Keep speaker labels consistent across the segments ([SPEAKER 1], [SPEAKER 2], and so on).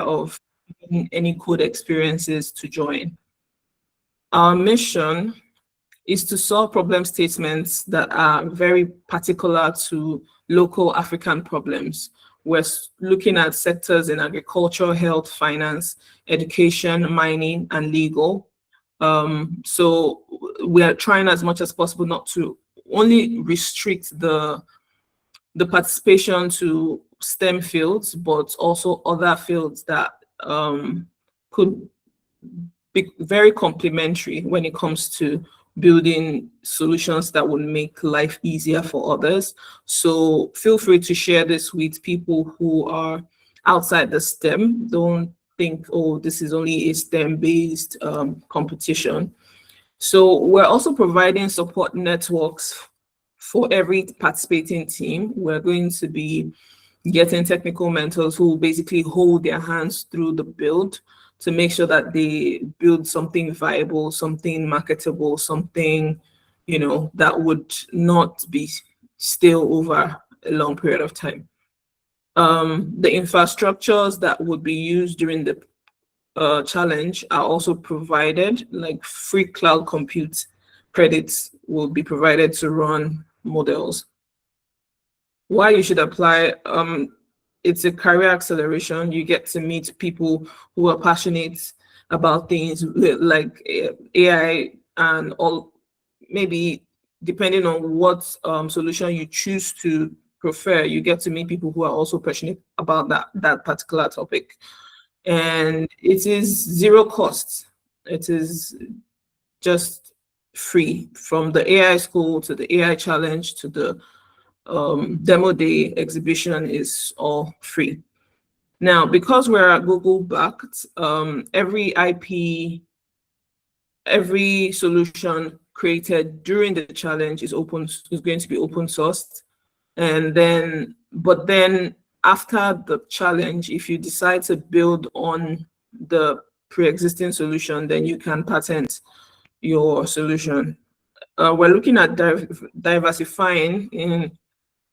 [SPEAKER 1] of any code experiences to join. Our mission is to solve problem statements that are very particular to local African problems. We're looking at sectors in agriculture, health, finance, education, mining, and legal. So we are trying as much as possible not to only restrict the participation to STEM fields, but also other fields that could be very complementary when it comes to building solutions that would make life easier for others. So feel free to share this with people who are outside the STEM. Don't think, oh, this is only a STEM-based competition. So we're also providing support networks for every participating team. We're going to be getting technical mentors who will basically hold their hands through the build to make sure that they build something viable, something marketable, something, that would not be stale over a long period of time. The infrastructures that would be used during the challenge are also provided, like free cloud compute credits will be provided to run models. Why you should apply, it's a career acceleration. You get to meet people who are passionate about things like AI and all, maybe depending on what solution you choose to prefer, you get to meet people who are also passionate about that particular topic. And it is zero cost. It is just free, from the AI school to the AI challenge to the demo day exhibition is all free. Now, because we're Google backed, every IP, every solution created during the challenge is going to be open sourced. And then, but then after the challenge, if you decide to build on the pre-existing solution, then you can patent your solution. We're looking at diversifying. In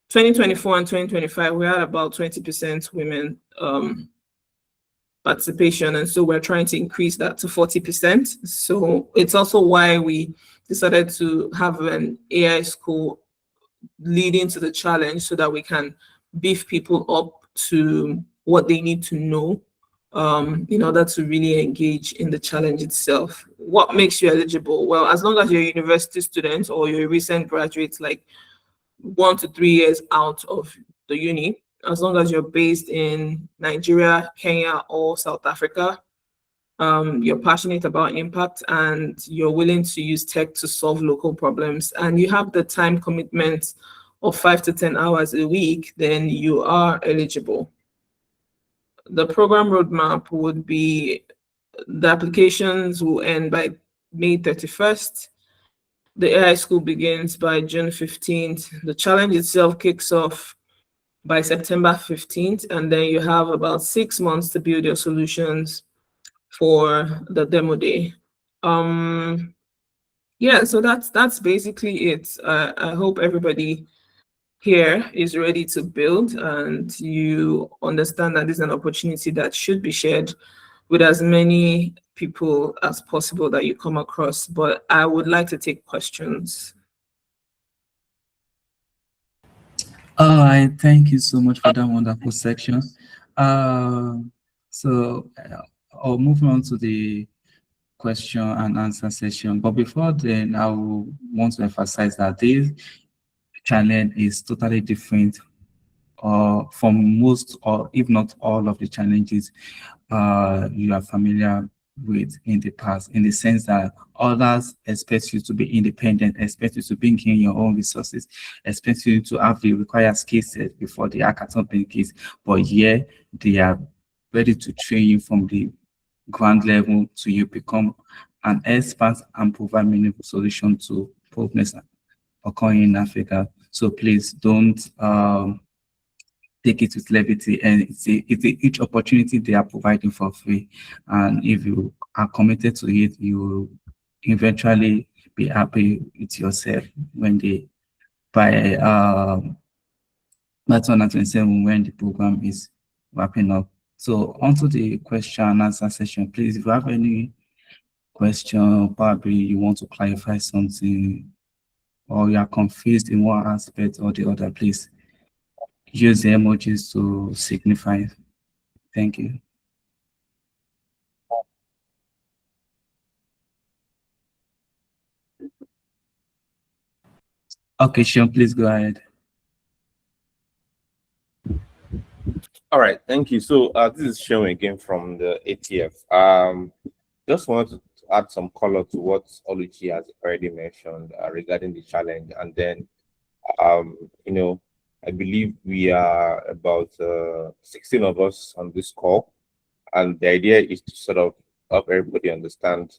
[SPEAKER 1] 2024 and 2025, we had about 20% women participation, and so we're trying to increase that to 40%. So it's also why we decided to have an AI school leading to the challenge, so that we can beef people up to what they need to know in order to really engage in the challenge itself. What makes you eligible? Well, as long as you're a university student or you're a recent graduate, like 1 to 3 years out of the uni, as long as you're based in Nigeria, Kenya, or South Africa, you're passionate about impact and you're willing to use tech to solve local problems, and you have the time commitment of 5 to 10 hours a week, then you are eligible. The program roadmap would be, the applications will end by May 31st. The AI school begins by June 15th. The challenge itself kicks off by September 15th, and then you have about 6 months to build your solutions for the demo day. Yeah, so that's basically it. I hope everybody here is ready to build, and you understand that this is an opportunity that should be shared with as many people as possible that you come across. But I would like to take questions.
[SPEAKER 2] All right, thank you so much for that wonderful section. So I'll move on to the question and answer session. But before then, I want to emphasize that this challenge is totally different from most, or if not all, of the challenges you are familiar with in the past, in the sense that others expect you to be independent, expect you to bring in your own resources, expect you to have the required skill set before the hackathon begins. But here, they are ready to train you from the ground level to you become an expert and provide meaningful solution to problems occurring in Africa. So please don't take it with levity, and it's each opportunity they are providing for free. And if you are committed to it, you will eventually be happy with yourself when they, by 2027, when the program is wrapping up. So onto the question and answer session, please, if you have any question, or probably you want to clarify something, or you are confused in one aspect or the other, please use the emojis to signify. Thank you. Okay, Sean, please go ahead.
[SPEAKER 3] All right, thank you. So this is Shah again from the ATF. Just wanted to add some color to what Oluchi has already mentioned regarding the challenge, and then you know, I believe we are about 16 of us on this call, and the idea is to sort of help everybody understand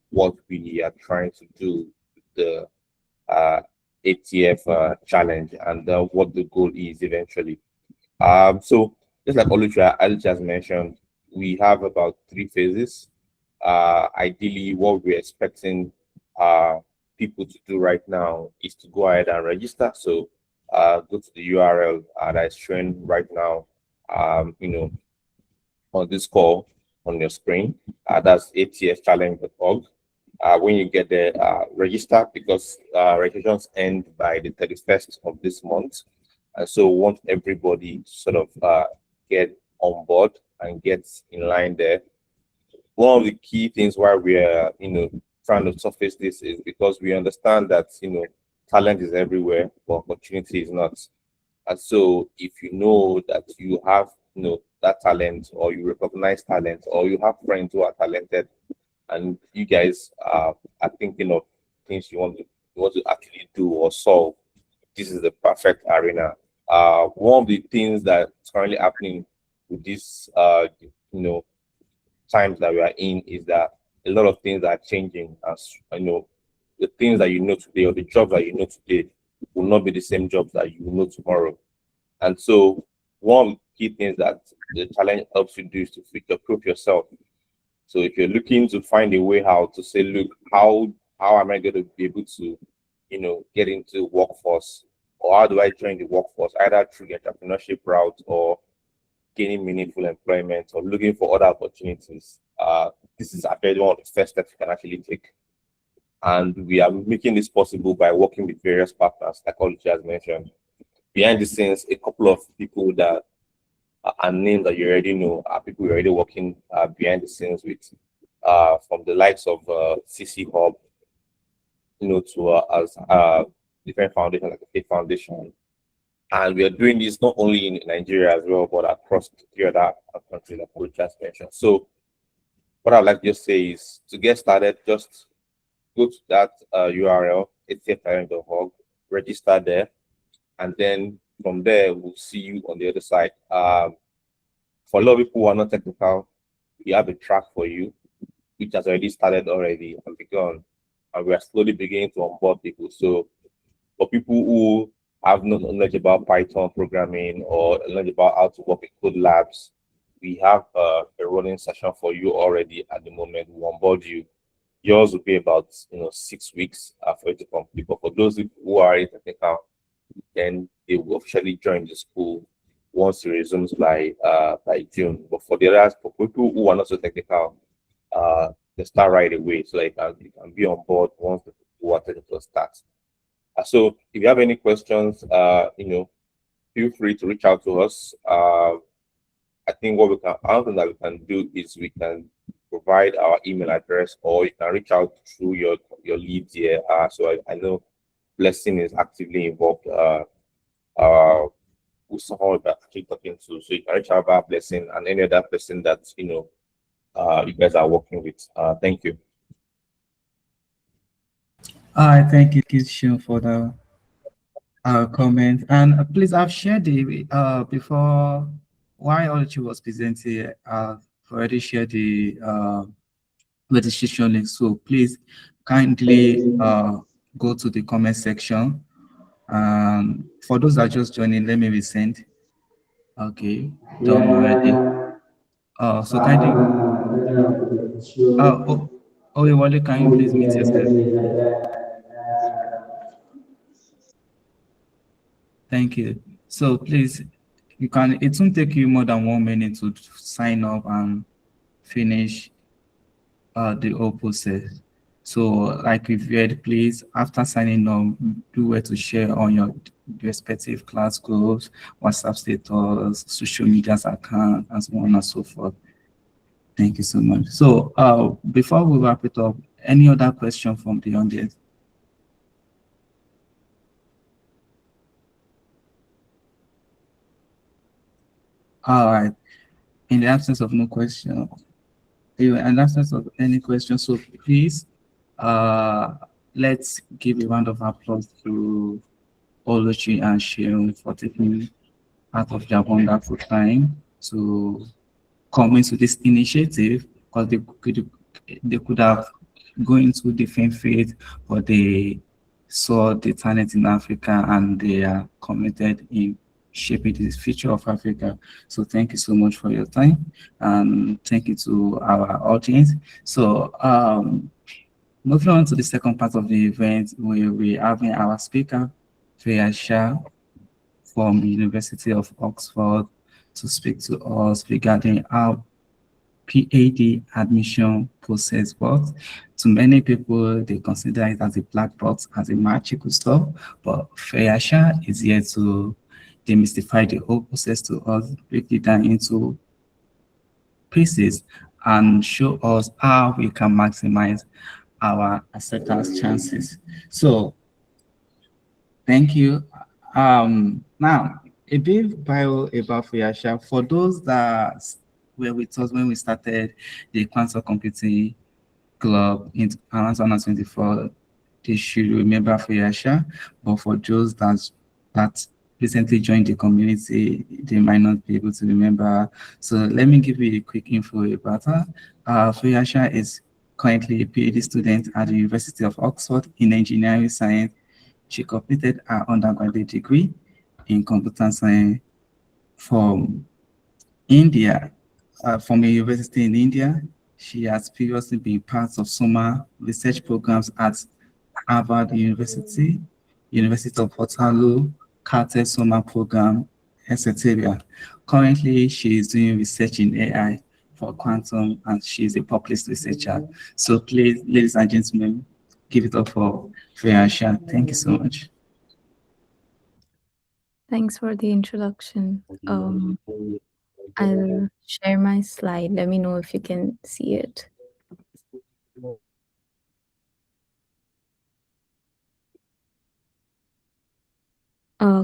[SPEAKER 3] what we are trying to do with the ATF challenge and what the goal is eventually. So just like Oluchi has mentioned, we have about 3 phases. Ideally, what we're expecting people to do right now is to go ahead and register. So go to the URL that is showing right now, on this call on your screen. That's atfchallenge.org. When you get there, register because registrations end by the 31st of this month. And so we want everybody to sort of get on board and get in line there. One of the key things why we're, trying to surface this is because we understand that, talent is everywhere, but opportunity is not. And so if you know that you have, that talent or you recognize talent or you have friends who are talented and you guys are thinking of things you want to actually do or solve, this is the perfect arena. One of the things that's currently happening with this, times that we are in is that a lot of things are changing. As the things that you know today or the jobs that you know today will not be the same jobs that you will know tomorrow. And so, one key things that the challenge helps you do is to future-proof yourself. So if you're looking to find a way how to say, look, how am I going to be able to, get into workforce, or how do I join the workforce, either through the entrepreneurship route or gaining meaningful employment or looking for other opportunities. This is actually one of the first steps you can actually take. And we are making this possible by working with various partners, like Oluchi has mentioned. Behind the scenes, a couple of people that are names that you already know are people you're already working behind the scenes with, from the likes of CC Hub, to as different foundations like the Faith Foundation. And we are doing this not only in Nigeria as well, but across the other countries like we just mentioned. So what I'd like to just say is to get started, just go to that URL, atftalent.org, register there, and then from there we'll see you on the other side. For a lot of people who are not technical, we have a track for you, which has already started already and begun, and we are slowly beginning to onboard people. So for people who have no knowledge about Python programming or knowledge about how to work in code labs, we have a running session for you already at the moment. We onboard you. Yours will be about 6 weeks for you to complete. But for those who are in technical, then they will officially join the school once it resumes by June. But for the others, for people who are not so technical, they start right away, so you can be on board once the people who are technical starts. So if you have any questions, feel free to reach out to us. I think another thing that we can do is we can provide our email address, or you can reach out through your leads here. So I know Blessing is actively involved with someone that actually talking to. So you can reach out about Blessing and any other person that you guys are working with. Thank you.
[SPEAKER 2] I thank you, Sean, for the comment. And please, I've shared the before while Oluchi was presenting. I've already shared the registration link. So please kindly go to the comment section. For those that are just joining, let me resend. Okay, done already. So kindly. Wale, can you please mute yourself? Thank you. So please it won't take you more than 1 minute to sign up and finish the whole process. So, like we've read, please, after signing up, do where to share on your respective class groups, WhatsApp status, social media account, and so on and so forth. Thank you so much. So, before we wrap it up, any other question from the audience? All right. In the absence of no question, in the absence of any question, so please, let's give a round of applause to Oluchi and Sheung for taking part of their wonderful time to come into this initiative, because they could have gone into different fields, but they saw the talent in Africa and they are committed in shaping the future of Africa. So thank you so much for your time, and thank you to our audience. So moving on to the second part of the event, we'll be having our speaker, Freya Shah, from the University of Oxford, to speak to us regarding how PhD admission process works. To many people, they consider it as a black box, as a magical stuff, but Freya Shah is here to demystify the whole process to us, break it down into pieces, and show us how we can maximize our acceptance chances. So, thank you. Now, a brief bio about Freya Shah. For those that were with us when we started the quantum computing club in around 2024, they should remember Freya Shah. But for those that recently joined the community, they might not be able to remember. So let me give you a quick info about her. Freya Shah is currently a PhD student at the University of Oxford in engineering science. She completed her undergraduate degree in computer science from India, from a university in India. She has previously been part of summer research programs at Harvard University, University of Waterloo, Carter Summer Program, etc. Currently, she is doing research in AI for quantum, and she is a published researcher. So please, ladies and gentlemen, give it up for Freya Shah. Thank you so much.
[SPEAKER 4] Thanks for the introduction. I'll share my slide. Let me know if you can see it.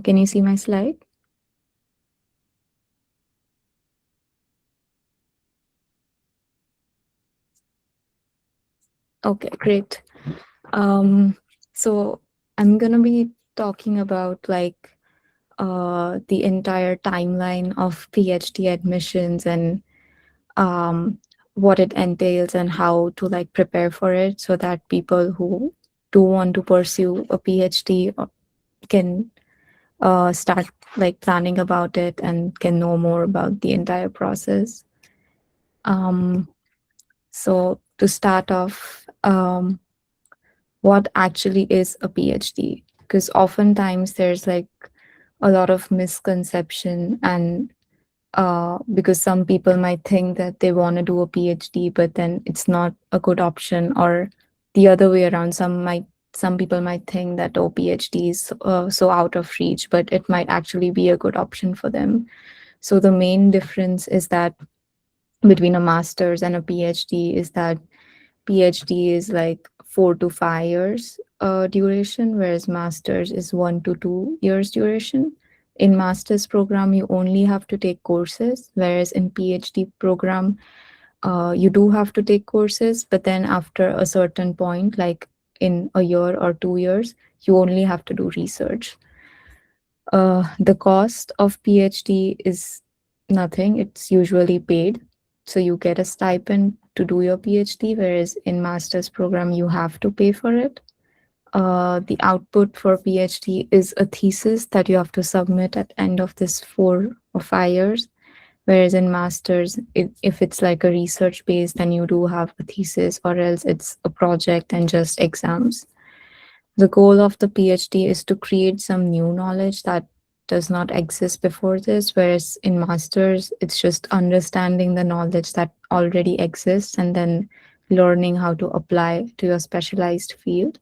[SPEAKER 4] Can you see my slide? Okay, great. So I'm gonna be talking about the entire timeline of PhD admissions and what it entails and how to prepare for it, so that people who do want to pursue a PhD can start planning about it and can know more about the entire process. So to start off, what actually is a PhD? Because oftentimes there's a lot of misconception, and because some people might think that they want to do a PhD, but then it's not a good option, or the other way around. Some people might think that PhD is so out of reach, but it might actually be a good option for them. So the main difference is that between a master's and a PhD is that PhD is 4 to 5 years duration, whereas master's is 1 to 2 years duration. In master's program, you only have to take courses, whereas in PhD program, you do have to take courses, but then after a certain point, like in a year or 2 years, you only have to do research. The cost of PhD is nothing. It's usually paid. So you get a stipend to do your PhD, whereas in master's program, you have to pay for it. The output for PhD is a thesis that you have to submit at end of this 4 or 5 years. Whereas in master's, if it's like a research base, then you do have a thesis, or else it's a project and just exams. The goal of the PhD is to create some new knowledge that does not exist before this, whereas in masters it's just understanding the knowledge that already exists and then learning how to apply to your specialized field.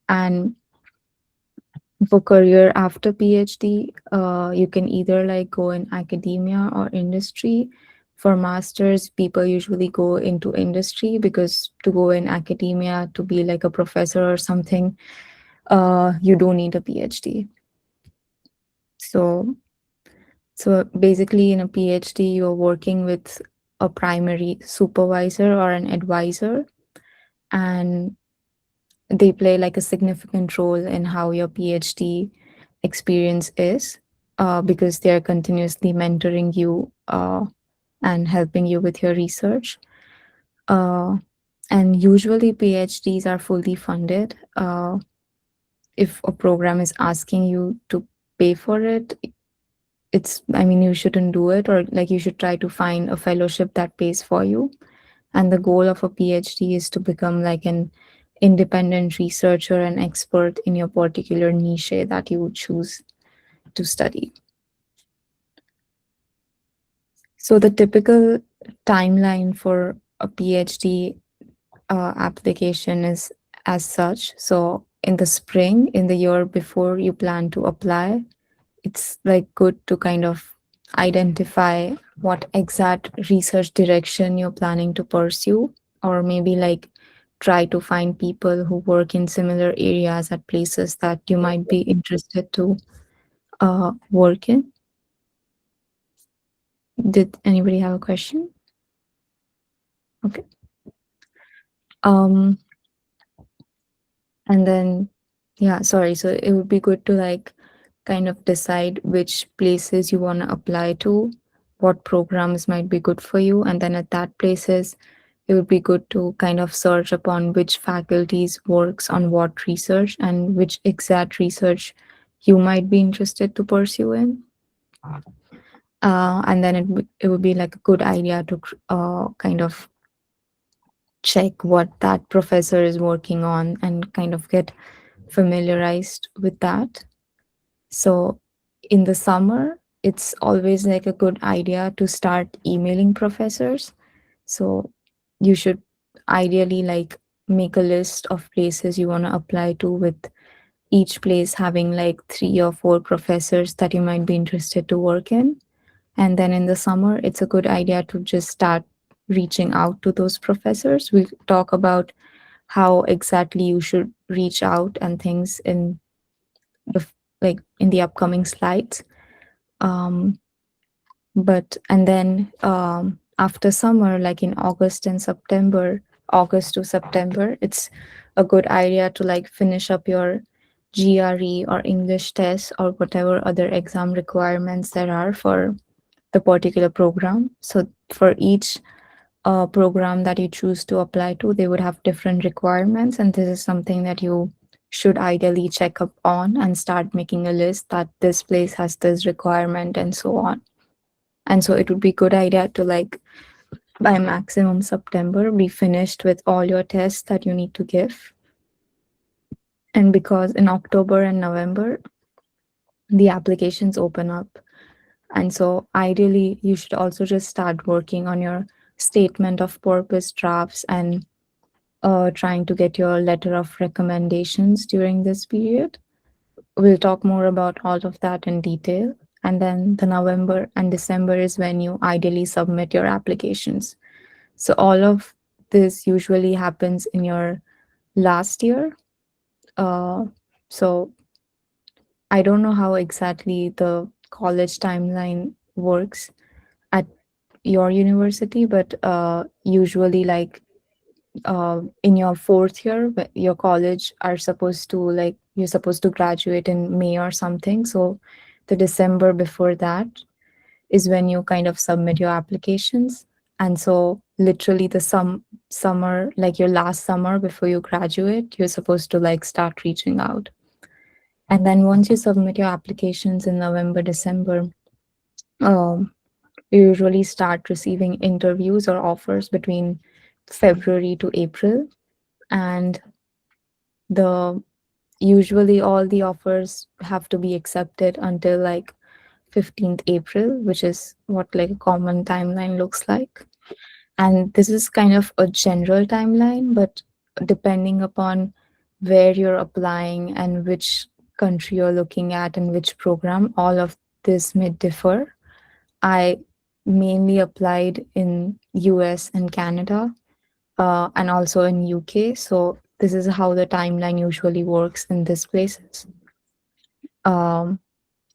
[SPEAKER 4] And for career after PhD, you can either like go in academia or industry. For masters, people usually go into industry because to go in academia to be like a professor or something, you do need a PhD. So, so basically, in a PhD, you're working with a primary supervisor or an advisor, and they play like a significant role in how your PhD experience is, because they're continuously mentoring you and helping you with your research. Uh, and usually, PhDs are fully funded. If a program is asking you to pay for it, I mean, you shouldn't do it, or like you should try to find a fellowship that pays for you. And the goal of a PhD is to become like an independent researcher and expert in your particular niche that you would choose to study. So the typical timeline for a PhD application is as such. So in the spring, in the year before you plan to apply, it's like good to kind of identify what exact research direction you're planning to pursue, or maybe like try to find people who work in similar areas at places that you might be interested to work in. Did anybody have a question? Okay. Um, and then, yeah, sorry. So it would be good to like kind of decide which places you want to apply to, what programs might be good for you, and then at that places, it would be good to kind of search upon which faculties works on what research and which exact research you might be interested to pursue in. And then it would be like a good idea to kind of check what that professor is working on and kind of get familiarized with that. So in the summer, it's always like a good idea to start emailing professors. So you should ideally like make a list of places you want to apply to, with each place having like 3 or 4 professors that you might be interested to work in. And then in the summer, it's a good idea to just start reaching out to those professors. We'll talk about how exactly you should reach out and things in the like in the upcoming slides. Um, but and then after summer, like in August to September, it's a good idea to like finish up your GRE or English test or whatever other exam requirements there are for the particular program. So for each program that you choose to apply to, they would have different requirements, and this is something that you should ideally check up on and start making a list that this place has this requirement and so on. And so it would be good idea to like by maximum September be finished with all your tests that you need to give. And because in October and November the applications open up, and so ideally you should also just start working on your statement of purpose drafts and trying to get your letter of recommendations during this period. We'll talk more about all of that in detail. And then the November and December is when you ideally submit your applications. So all of this usually happens in your last year. So I don't know how exactly the college timeline works at your university, but usually like in your 4th year, your college are supposed to like you're supposed to graduate in May or something. So the December before that is when you kind of submit your applications. And so literally the summer, like your last summer before you graduate, you're supposed to like start reaching out. And then once you submit your applications in November, December, you usually start receiving interviews or offers between February to April. And the usually all the offers have to be accepted until like 15th April, which is what like a common timeline looks like. And this is kind of a general timeline, but depending upon where you're applying and which country you're looking at and which program, all of this may differ. I mainly applied in US and Canada, and also in UK. So this is how the timeline usually works in these places. Um,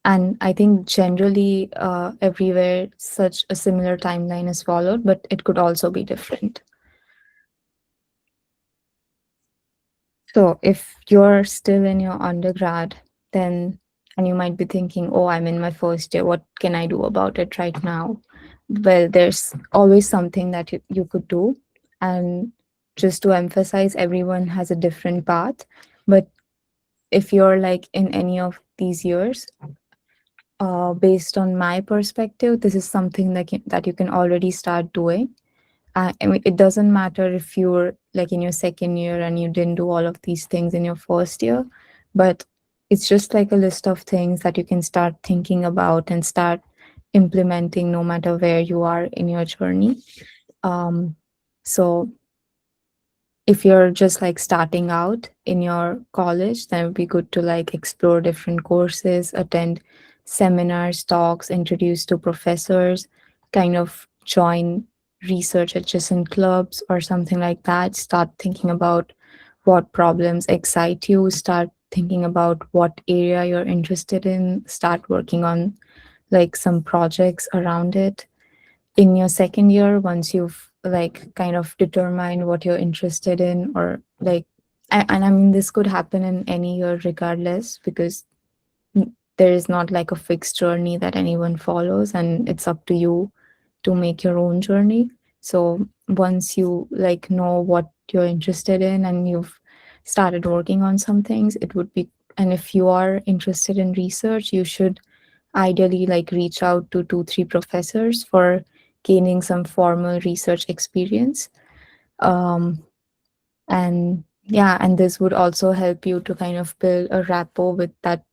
[SPEAKER 4] and I think generally everywhere such a similar timeline is followed, but it could also be different. So if you're still in your undergrad, then, and you might be thinking, oh, I'm in my first year, what can I do about it right now? Well, there's always something that you could do. And just to emphasize, everyone has a different path. But if you're like in any of these years, based on my perspective, this is something that you can already start doing. I mean, it doesn't matter if you're like in your second year and you didn't do all of these things in your first year, but it's just like a list of things that you can start thinking about and start implementing no matter where you are in your journey. So if you're just like starting out in your college, then it would be good to like explore different courses, attend seminars, talks, introduce to professors, kind of join research adjacent clubs or something like that. Start thinking about what problems excite you, start thinking about what area you're interested in, start working on like some projects around it. In your second year, once you've like kind of determined what you're interested in, or like and I mean this could happen in any year regardless, because there is not like a fixed journey that anyone follows, and it's up to you to make your own journey. So once you like know what you're interested in and you've started working on some things, it would be, and if you are interested in research, you should ideally like reach out to 2 3 professors for gaining some formal research experience. um, and yeah, and this would also help you to kind of build a rapport with that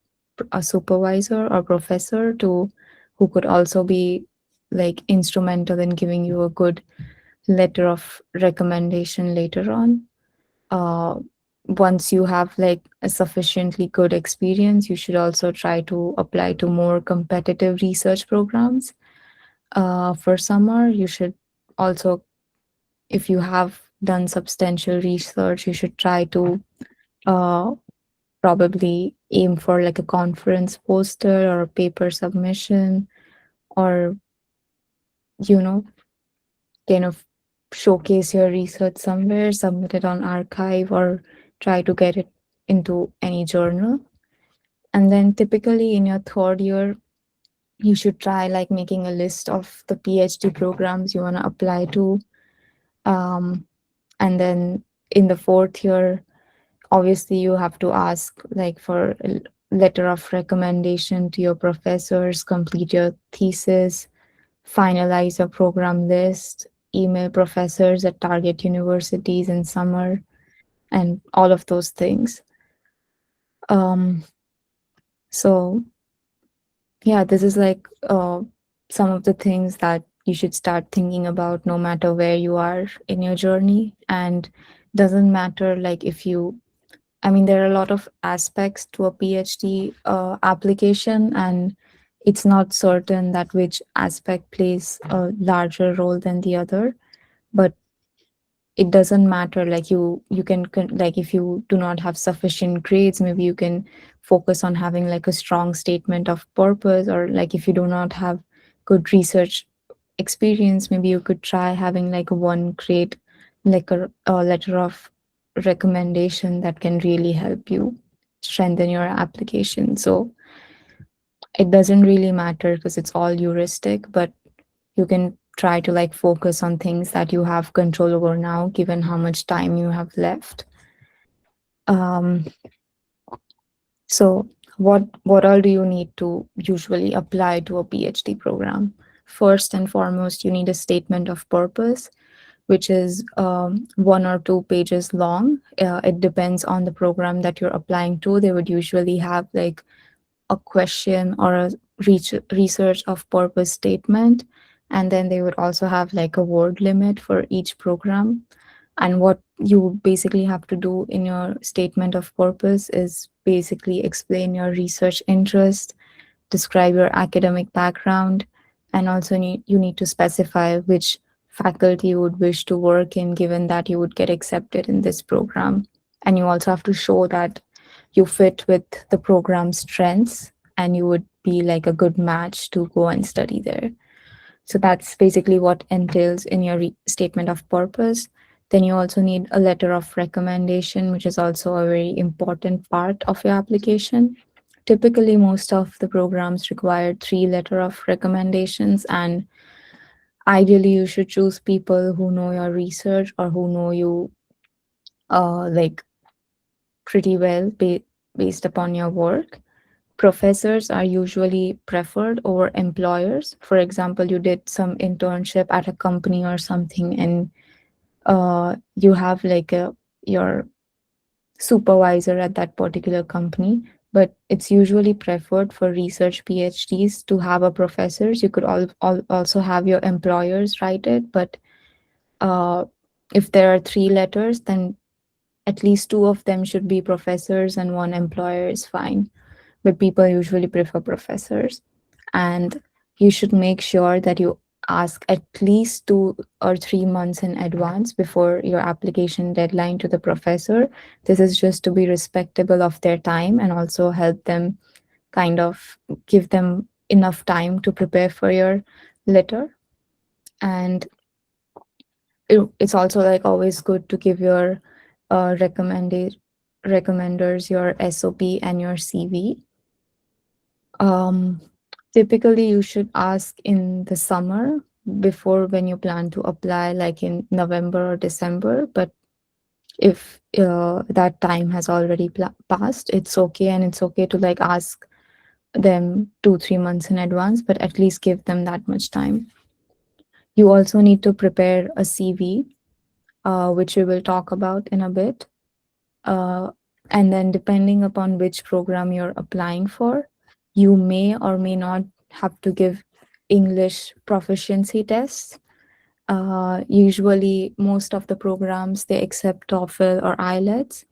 [SPEAKER 4] a supervisor or professor to who could also be like instrumental in giving you a good letter of recommendation later on. uh, Once you have like a sufficiently good experience, you should also try to apply to more competitive research programs. For summer, you should also, if you have done substantial research, you should try to uh, probably aim for like a conference poster or a paper submission, or you know, kind of showcase your research somewhere, submit it on archive, or try to get it into any journal. And then typically in your third year, you should try like making a list of the PhD programs you want to apply to. Um, and then in the fourth year, obviously you have to ask like for a letter of recommendation to your professors, complete your thesis, finalize your program list, email professors at target universities in summer, and all of those things. Um, so yeah, this is like some of the things that you should start thinking about no matter where you are in your journey. And doesn't matter like if you, I mean, there are a lot of aspects to a PhD application, and it's not certain that which aspect plays a larger role than the other. But it doesn't matter, like you can like if you do not have sufficient grades, maybe you can focus on having like a strong statement of purpose, or like if you do not have good research experience, maybe you could try having like one great like a letter of recommendation that can really help you strengthen your application. So it doesn't really matter because it's all heuristic, but you can try to like focus on things that you have control over now, given how much time you have left. um, so what all do you need to usually apply to a PhD program? First and foremost, you need a statement of purpose. which is 1 or 2 pages long. It depends on the program that you're applying to. They would usually have like a question or a research of purpose statement. And then they would also have like a word limit for each program. And what you basically have to do in your statement of purpose is basically explain your research interest, describe your academic background, and also you need to specify which faculty you would wish to work in, given that you would get accepted in this program. And you also have to show that you fit with the program's strengths and you would be like a good match to go and study there. So that's basically what entails in your statement of purpose. Then you also need a letter of recommendation, which is also a very important part of your application. Typically, most of the programs require 3 letter of recommendations, and ideally, you should choose people who know your research or who know you like pretty well based upon your work. Professors are usually preferred over employers. For example, you did some internship at a company or something, and you have like your supervisor at that particular company, but it's usually preferred for research PhDs to have a professors. You could also have your employers write it, but uh, if there are 3 letters, then at least 2 of them should be professors and 1 employer is fine. But people usually prefer professors. And you should make sure that you ask at least 2 or 3 months in advance before your application deadline to the professor. This is just to be respectable of their time and also help them kind of give them enough time to prepare for your letter. And it's also like always good to give your recommenders your SOP and your CV. Typically, you should ask in the summer before when you plan to apply, like in November or December. But if that time has already passed, it's okay, and it's okay to like ask them 2-3 months in advance, but at least give them that much time. You also need to prepare a CV, which we will talk about in a bit. And then depending upon which program you're applying for, you may or may not have to give English proficiency tests. Usually, most of the programs they accept TOEFL or IELTS,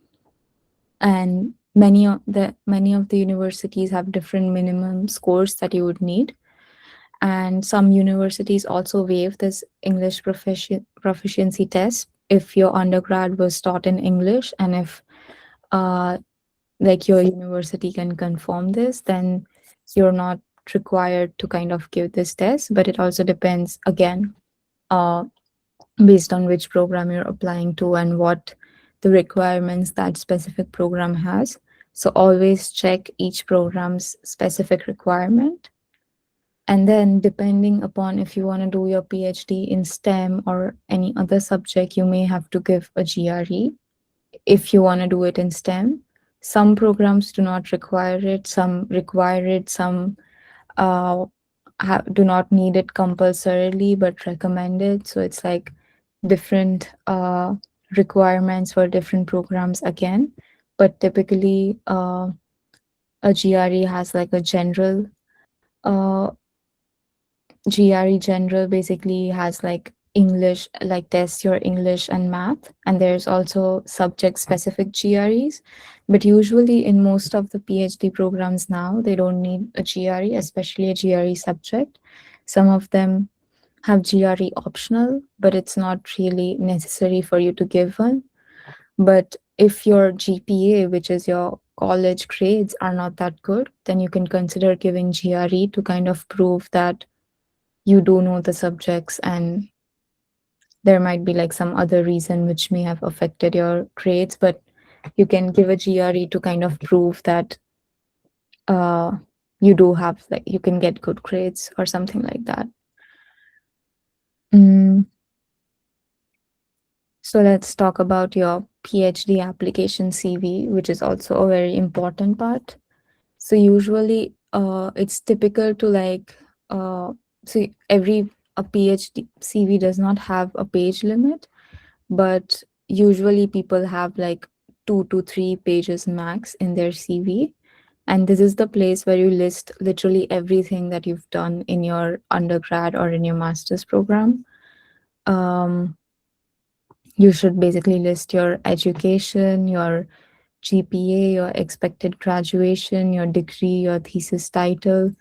[SPEAKER 4] and many of the universities have different minimum scores that you would need. And some universities also waive this English proficiency test if your undergrad was taught in English, and if like your university can confirm this, then you're not required to kind of give this test. But it also depends again based on which program you're applying to and what the requirements that specific program has. So always check each program's specific requirement. And then depending upon if you want to do your PhD in STEM or any other subject, you may have to give a GRE if you want to do it in STEM. Some programs do not require it, some require it, some do not need it compulsorily but recommend it. So it's like different requirements for different programs again. But typically, a GRE has like a general GRE general basically has like English, like tests your English and math, and there's also subject specific GREs. But usually in most of the PhD programs now, they don't need a GRE, especially a GRE subject. Some of them have GRE optional, but it's not really necessary for you to give one. But if your GPA, which is your college grades, are not that good, then you can consider giving GRE to kind of prove that you do know the subjects, and there might be like some other reason which may have affected your grades, but you can give a GRE to kind of prove that you do have, like, you can get good grades or something like that. So let's talk about your PhD application CV, which is also a very important part. So usually it's typical to like, so every a PhD CV does not have a page limit, but usually people have like 2 to 3 pages max in their CV. And this is the place where you list literally everything that you've done in your undergrad or in your master's program. You should basically list your education, your GPA, your expected graduation, your degree, your thesis title.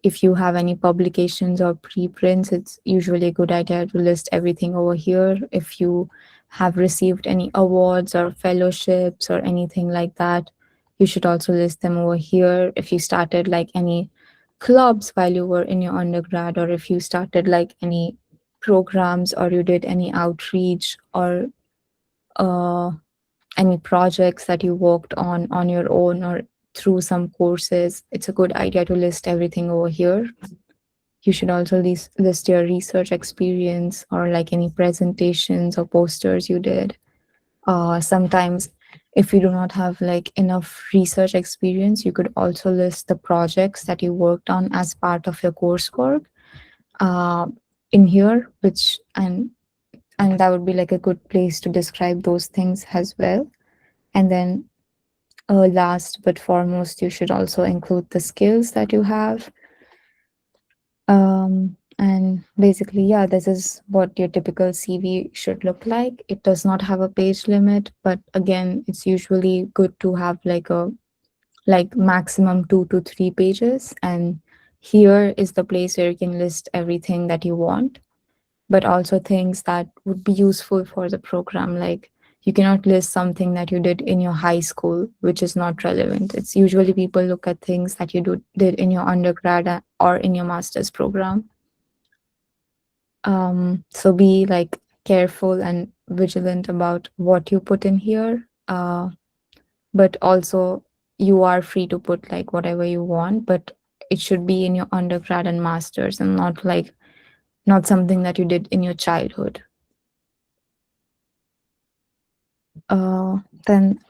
[SPEAKER 4] If you have any publications or preprints, it's usually a good idea to list everything over here. If you have received any awards or fellowships or anything like that, you should also list them over here. If you started like any clubs while you were in your undergrad, or if you started like any programs, or you did any outreach, or uh, any projects that you worked on your own or through some courses, it's a good idea to list everything over here. You should also list your research experience or like any presentations or posters you did. Sometimes, if you do not have like enough research experience, you could also list the projects that you worked on as part of your coursework uh, in here, which and that would be like a good place to describe those things as well. And then last but foremost, you should also include the skills that you have. And basically, yeah, this is what your typical CV should look like. It does not have a page limit, but again, it's usually good to have like maximum 2 to 3 pages. And here is the place where you can list everything that you want, but also things that would be useful for the program. Like, you cannot list something that you did in your high school, which is not relevant. It's usually people look at things that you did in your undergrad or in your master's program. So be like careful and vigilant about what you put in here. But also you are free to put like whatever you want, but it should be in your undergrad and master's, and not something that you did in your childhood. Then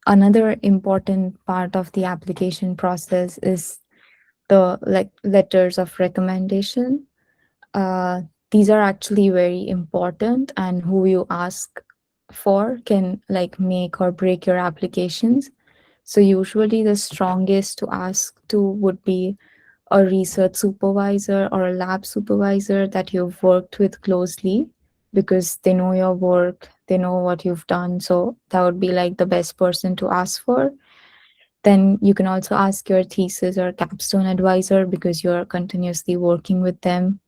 [SPEAKER 4] another important part of the application process is the like letters of recommendation. Uh, these are actually very important, and who you ask for can like make or break your applications. So usually the strongest to ask to would be a research supervisor or a lab supervisor that you've worked with closely, because they know your work, they know what you've done. So that would be like the best person to ask for. Then you can also ask your thesis or capstone advisor, because you're continuously working with them.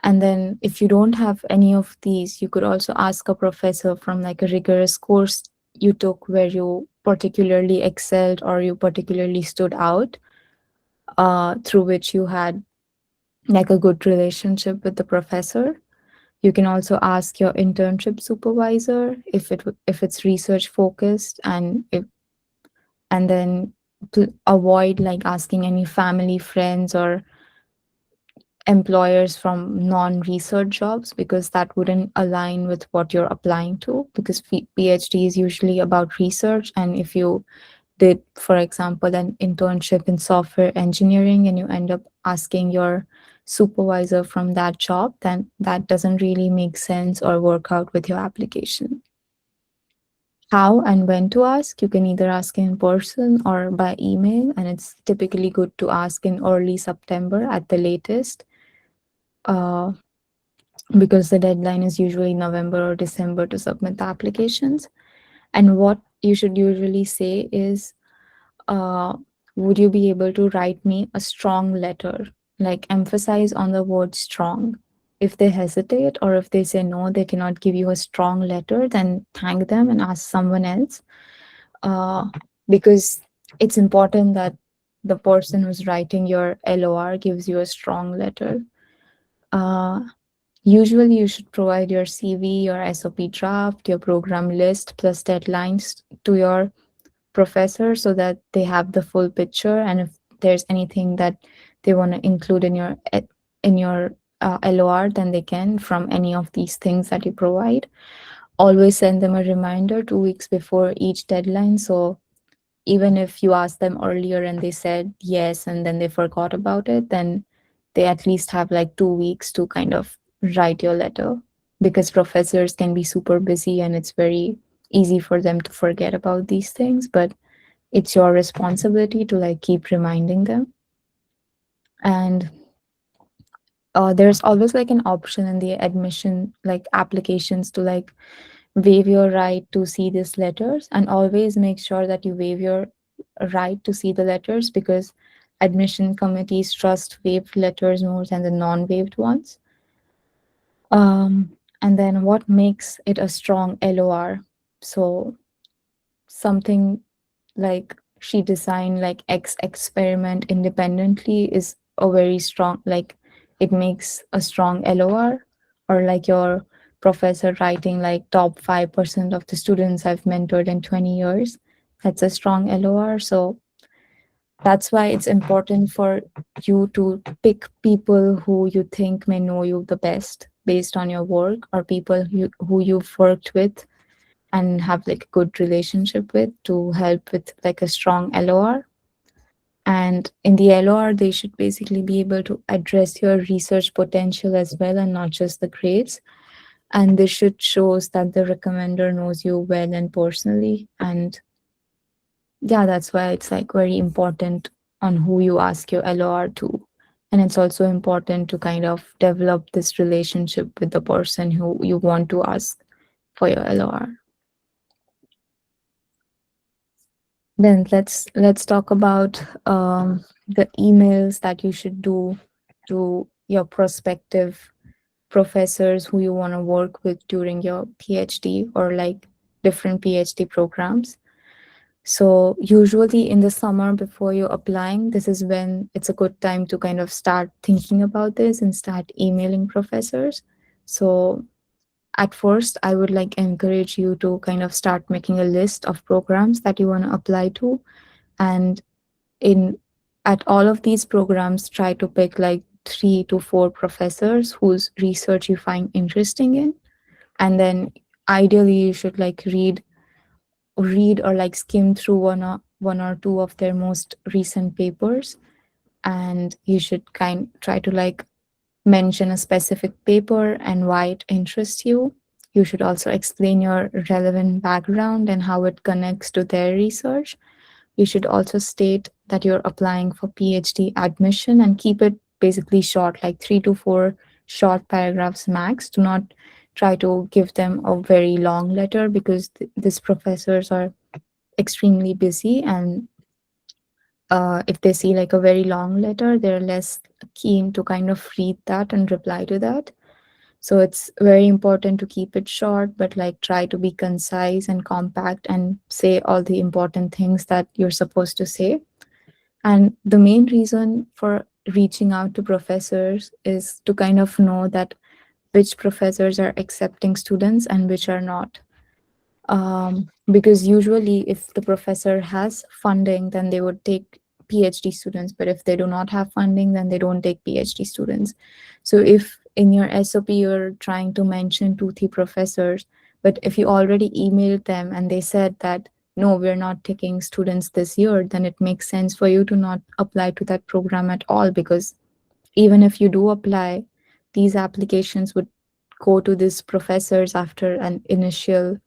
[SPEAKER 4] And then if you don't have any of these, you could also ask a professor from like a rigorous course you took where you particularly excelled or you particularly stood out, through which you had like a good relationship with the professor. You can also ask your internship supervisor if it's research focused, and then avoid like asking any family, friends, or employers from non-research jobs, because that wouldn't align with what you're applying to, because PhD is usually about research. And if you did, for example, an internship in software engineering and you end up asking your supervisor from that job, then that doesn't really make sense or work out with your application. How and when to ask? You can either ask in person or by email, and it's typically good to ask in early September at the latest, because the deadline is usually November or December to submit the applications. And what you should usually say is, uh, would you be able to write me a strong letter? Like, emphasize on the word strong. If they hesitate or if they say no, they cannot give you a strong letter, then thank them and ask someone else. Because it's important that the person who's writing your LOR gives you a strong letter. Usually, you should provide your CV, your SOP draft, your program list, plus deadlines to your professor so that they have the full picture. And if there's anything that they want to include in your LOR, then they can from any of these things that you provide. Always send them a reminder 2 weeks before each deadline. So even if you asked them earlier and they said yes and then they forgot about it, then they at least have like 2 weeks to kind of write your letter, because professors can be super busy and it's very easy for them to forget about these things, but it's your responsibility to like keep reminding them. And there's always like an option in the admission like applications to like waive your right to see these letters, and always make sure that you waive your right to see the letters, because admission committees trust waived letters more than the non-waived ones. And then what makes it a strong LOR? So something like she designed like X experiment independently is a very strong, like it makes a strong LOR. Or like your professor writing like top 5% of the students I've mentored in 20 years, that's a strong LOR. So that's why it's important for you to pick people who you think may know you the best based on your work, or people who you've worked with and have like a good relationship with, to help with like a strong LOR. And in the LOR, they should basically be able to address your research potential as well, and not just the grades. And this should shows that the recommender knows you well and personally. And yeah, that's why it's like very important on who you ask your LOR to. And it's also important to kind of develop this relationship with the person who you want to ask for your LOR. Then let's talk about the emails that you should do to your prospective professors who you want to work with during your PhD, or like different PhD programs. So usually in the summer before you're applying, this is when it's a good time to kind of start thinking about this and start emailing professors. So at first, I would like encourage you to kind of start making a list of programs that you want to apply to. And in at all of these programs, try to pick like 3 to 4 professors whose research you find interesting in. And then ideally you should like read or like skim through one or two of their most recent papers. And you should try to like mention a specific paper and why it interests you. You should also explain your relevant background and how it connects to their research. You should also state that you're applying for PhD admission, and keep it basically short, like 3 to 4 short paragraphs max. Do not try to give them a very long letter, because these professors are extremely busy, and if they see like a very long letter, they're less keen to kind of read that and reply to that. So it's very important to keep it short, but like try to be concise and compact and say all the important things that you're supposed to say. And the main reason for reaching out to professors is to kind of know that which professors are accepting students and which are not. Because usually if the professor has funding, then they would take PhD students, but if they do not have funding, then they don't take PhD students. So if in your SOP you're trying to mention 2 3 professors, but if you already emailed them and they said that no, we're not taking students this year, then it makes sense for you to not apply to that program at all, because even if you do apply, these applications would go to these professors after an initial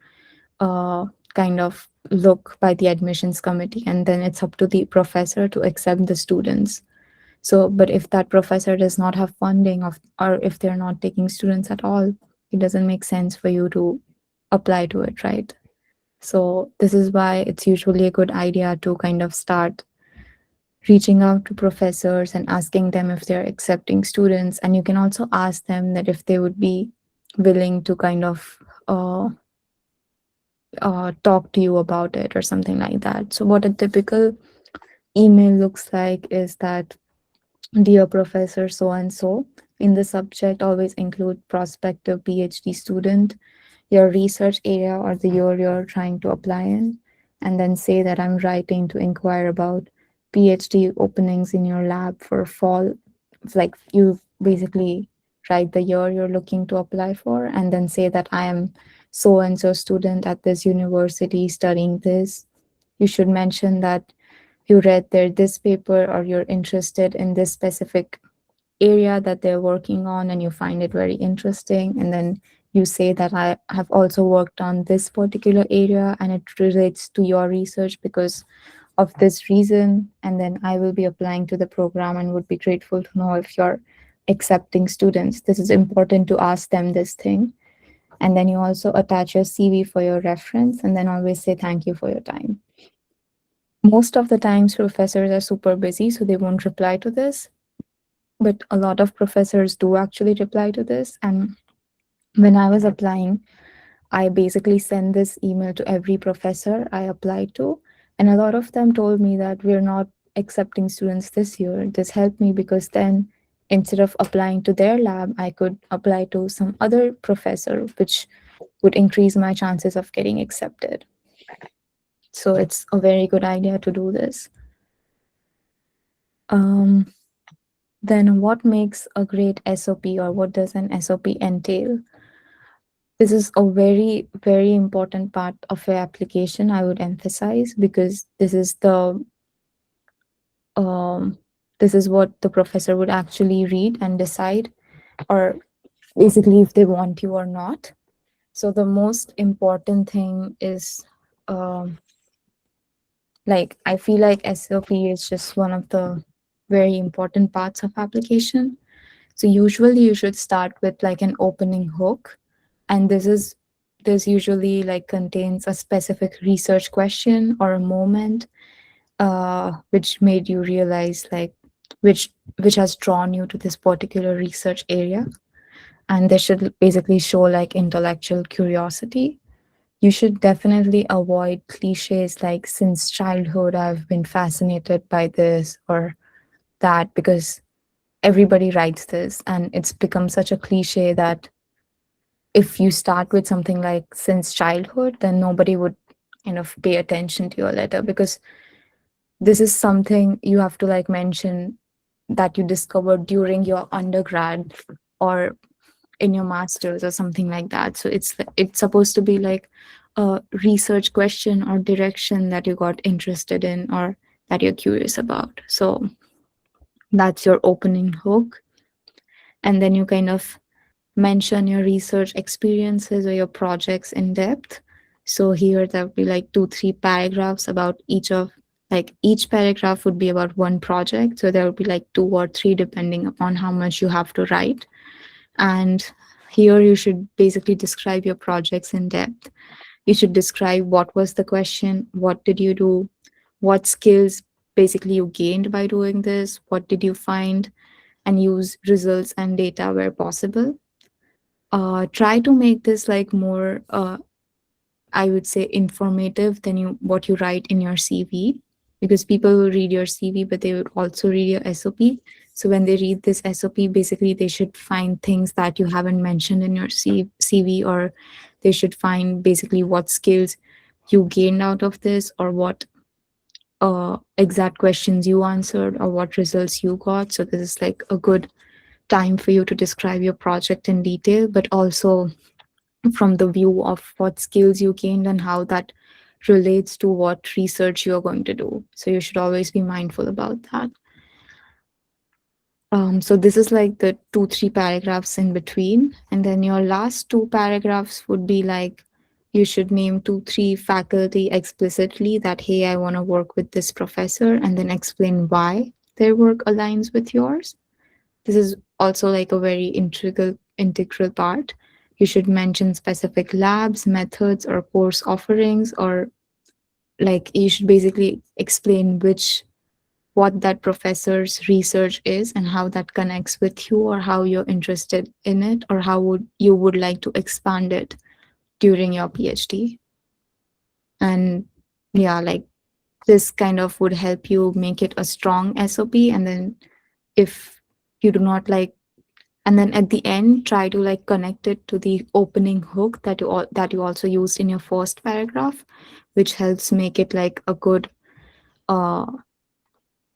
[SPEAKER 4] uh, kind of look by the admissions committee, and then it's up to the professor to accept the students. So but if that professor does not have funding or if they're not taking students at all, it doesn't make sense for you to apply to it, right? So this is why it's usually a good idea to kind of start reaching out to professors and asking them if they're accepting students. And you can also ask them that if they would be willing to kind of talk to you about it or something like that. So what a typical email looks like is that, dear Professor so and so, in the subject always include prospective PhD student, your research area or the year you're trying to apply in, and then say that I'm writing to inquire about PhD openings in your lab for fall. It's like you basically write the year you're looking to apply for, and then say that I am so and so student at this university studying this. You should mention that you read this paper, or you're interested in this specific area that they're working on and you find it very interesting, and then you say that I have also worked on this particular area and it relates to your research because of this reason, and then I will be applying to the program and would be grateful to know if you're accepting students. This is important to ask them this thing. And then you also attach your CV for your reference, and then always say thank you for your time. Most of the times professors are super busy, so they won't reply to this. But a lot of professors do actually reply to this. And when I was applying, I basically send this email to every professor I applied to. And a lot of them told me that we're not accepting students this year. This helped me because then instead of applying to their lab, I could apply to some other professor, which would increase my chances of getting accepted. So it's a very good idea to do this. Then what makes a great SOP, or what does an SOP entail? This is a very, very important part of your application, I would emphasize, because this is what the professor would actually read and decide, or basically if they want you or not. So the most important thing is, like, I feel like SOP is just one of the very important parts of application. So usually you should start with like an opening hook, and this usually like contains a specific research question or a moment which made you realize like which has drawn you to this particular research area, and they should basically show like intellectual curiosity. You should definitely avoid cliches like since childhood I've been fascinated by this or that, because everybody writes this and it's become such a cliche that if you start with something like since childhood, then nobody would kind of pay attention to your letter, because this is something you have to like mention that you discovered during your undergrad or in your masters or something like that. So it's supposed to be like a research question or direction that you got interested in or that you're curious about. So that's your opening hook. And then you kind of mention your research experiences or your projects in depth. So here there would be like 2-3 paragraphs about each paragraph would be about one project. So there would be like 2 or 3 depending upon how much you have to write. And here you should basically describe your projects in depth. You should describe what was the question, what did you do, what skills basically you gained by doing this, what did you find, and use results and data where possible. Try to make this like more, I would say, informative than what you write in your CV, because people will read your CV, but they will also read your SOP. So when they read this SOP, basically they should find things that you haven't mentioned in your CV, or they should find basically what skills you gained out of this, or what exact questions you answered, or what results you got. So this is like a good time for you to describe your project in detail, but also from the view of what skills you gained and how that relates to what research you're going to do. So you should always be mindful about that. So this is like the 2-3 paragraphs in between. And then your last 2 paragraphs would be like, you should name 2-3 faculty explicitly that, hey, I want to work with this professor, and then explain why their work aligns with yours. This is also like a very integral part. You should mention specific labs, methods, or course offerings, or like you should basically explain what that professor's research is and how that connects with you, or how you're interested in it, or how you would like to expand it during your PhD. And yeah, like this kind of would help you make it a strong SOP. And then if you do not like, and then at the end try to like connect it to the opening hook that you also used in your first paragraph, which helps make it like a good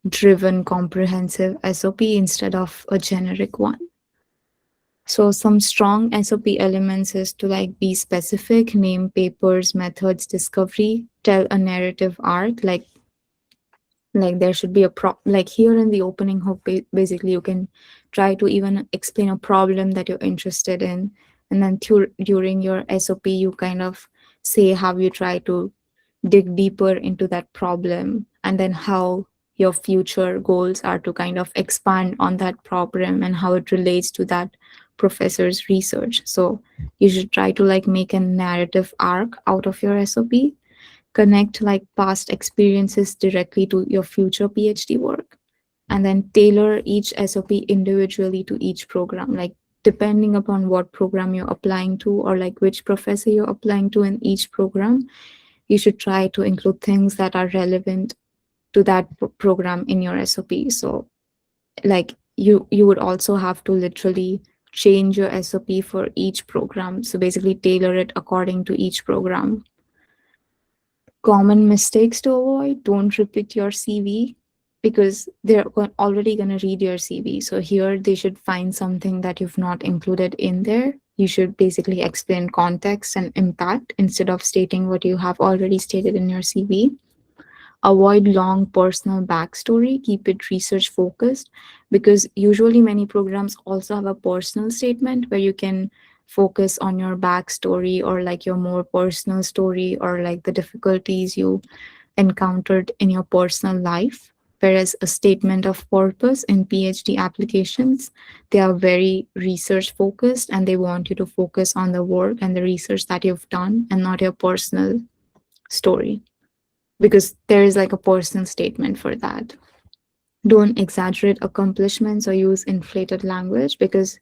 [SPEAKER 4] driven comprehensive SOP instead of a generic one. So some strong SOP elements is to like be specific, name papers, methods, discovery, tell a narrative arc, like there should be like here in the opening hook, basically you can try to even explain a problem that you're interested in. And then during your SOP, you kind of say how you try to dig deeper into that problem, and then how your future goals are to kind of expand on that problem and how it relates to that professor's research. So you should try to like make a narrative arc out of your SOP, connect like past experiences directly to your future PhD work, and then tailor each SOP individually to each program, like depending upon what program you're applying to or like which professor you're applying to in each program. You should try to include things that are relevant to that program in your SOP. So like you would also have to literally change your SOP for each program. So basically tailor it according to each program. Common mistakes to avoid: don't repeat your CV, because they're already going to read your CV. So here they should find something that you've not included in there. You should basically explain context and impact instead of stating what you have already stated in your CV. Avoid long personal backstory, keep it research focused, because usually many programs also have a personal statement where you can focus on your backstory or like your more personal story or like the difficulties you encountered in your personal life. Whereas a statement of purpose in PhD applications, they are very research focused and they want you to focus on the work and the research that you've done and not your personal story, because there is like a personal statement for that. Don't exaggerate accomplishments or use inflated language, because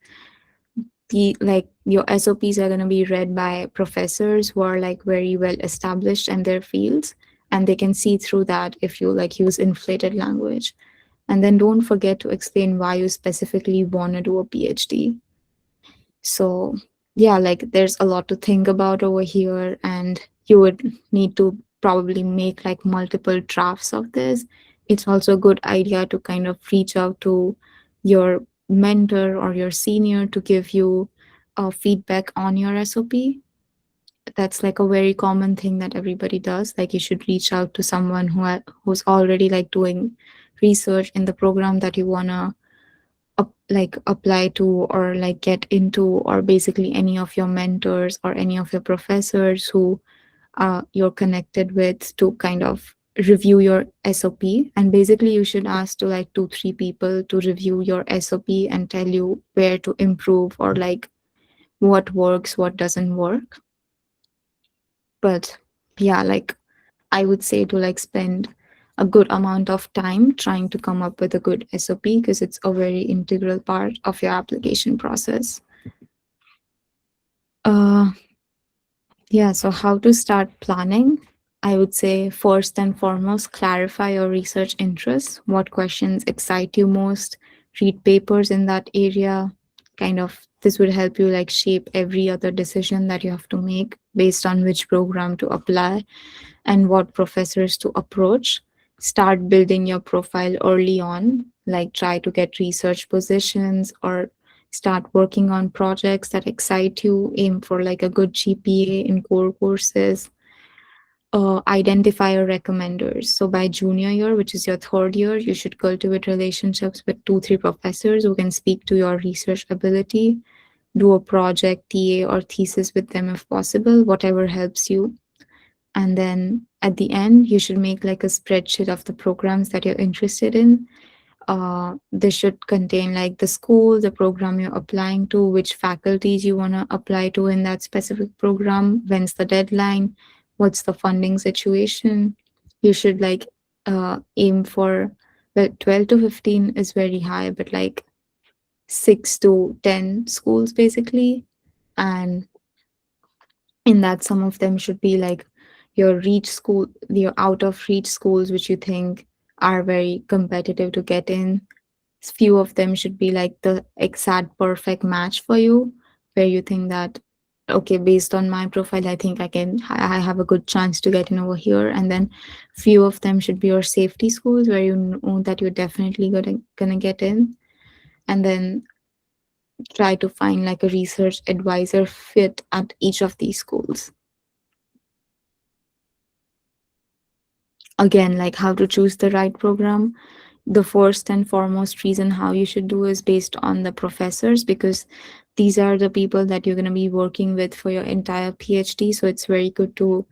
[SPEAKER 4] the like your SOPs are going to be read by professors who are like very well established in their fields, and they can see through that if you like use inflated language. And then don't forget to explain why you specifically want to do a PhD. So yeah, like there's a lot to think about over here, and you would need to probably make like multiple drafts of this. It's also a good idea to kind of reach out to your mentor or your senior to give you feedback on your SOP. That's like a very common thing that everybody does. Like you should reach out to someone who's already like doing research in the program that you wanna like apply to or like get into, or basically any of your mentors or any of your professors who you're connected with, to kind of review your SOP. And basically you should ask to like 2-3 people to review your SOP and tell you where to improve or like what works, what doesn't work. But yeah, like I would say to like spend a good amount of time trying to come up with a good SOP, because it's a very integral part of your application process. Yeah, so how to start planning? I would say first and foremost, clarify your research interests. What questions excite you most? Read papers in that area. Kind of, this would help you like shape every other decision that you have to make based on which program to apply and what professors to approach. Start building your profile early on, like try to get research positions or start working on projects that excite you. Aim for like a good GPA in core courses. Identify your recommenders. So by junior year, which is your third year, you should cultivate relationships with 2-3 professors who can speak to your research ability. Do a project, TA, or thesis with them if possible, whatever helps you. And then at the end, you should make like a spreadsheet of the programs that you're interested in. This should contain like the school, the program you're applying to, which faculties you want to apply to in that specific program, when's the deadline, what's the funding situation. You should like aim for, well, 12 to 15 is very high, but like 6 to 10 schools basically. And in that, some of them should be like your reach school, your out of reach schools, which you think are very competitive to get in. Few of them should be like the exact perfect match for you, where you think that, okay, based on my profile, I think I have a good chance to get in over here. And then few of them should be your safety schools, where you know that you're definitely gonna get in. And then try to find like a research advisor fit at each of these schools. Again, like how to choose the right program. the first and foremost reason how you should do is based on the professors, because these are the people that you're going to be working with for your entire PhD. So it's very good to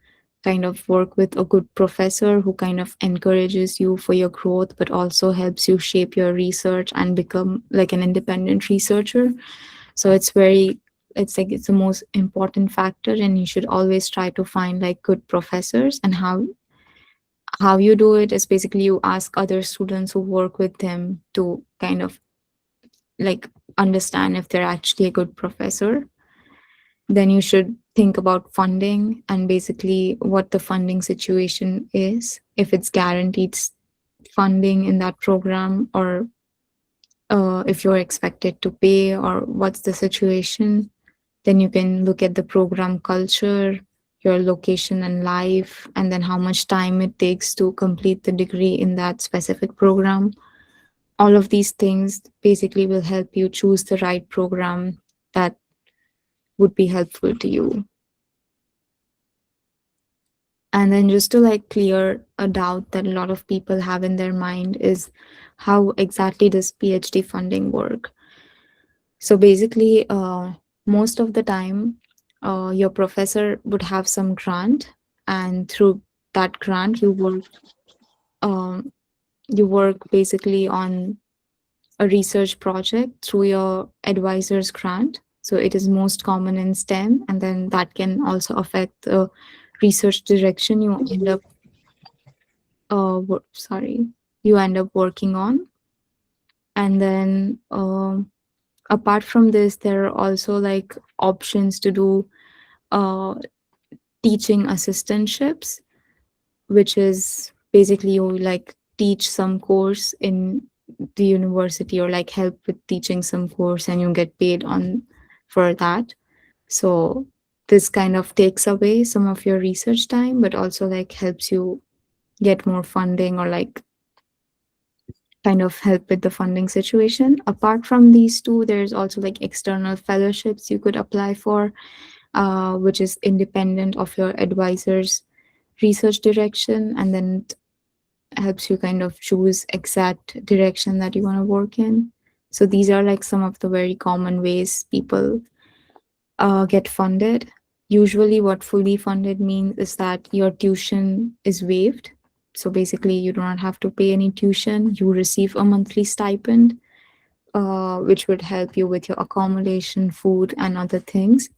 [SPEAKER 4] kind of work with a good professor who kind of encourages you for your growth, but also helps you shape your research and become like an independent researcher. So it's the most important factor, and you should always try to find like good professors. And how you do it is basically you ask other students who work with them to kind of like understand if they're actually a good professor. Then you should think about funding and basically what the funding situation is, if it's guaranteed funding in that program, or if you're expected to pay, or what's the situation. Then you can look at the program culture, your location and life, and then how much time it takes to complete the degree in that specific program. All of these things basically will help you choose the right program that would be helpful to you. And then just to like clear a doubt that a lot of people have in their mind is how exactly does PhD funding work? So basically, most of the time, your professor would have some grant, and through that grant, um, you work basically on a research project through your advisor's grant. So it is most common in STEM, and then that can also affect the research direction you end up working on. And then apart from this, there are also like options to do uh, teaching assistantships, which is basically you like teach some course in the university, or like help with teaching some course, and you get paid on for that. So this kind of takes away some of your research time, but also like helps you get more funding, or like kind of help with the funding situation. Apart from these two, there's also like external fellowships you could apply for, which is independent of your advisor's research direction, and then it helps you kind of choose exact direction that you want to work in. So these are like some of the very common ways people get funded. Usually, what fully funded means is that your tuition is waived. So basically, you do not have to pay any tuition. You receive a monthly stipend, which would help you with your accommodation, food, and other things.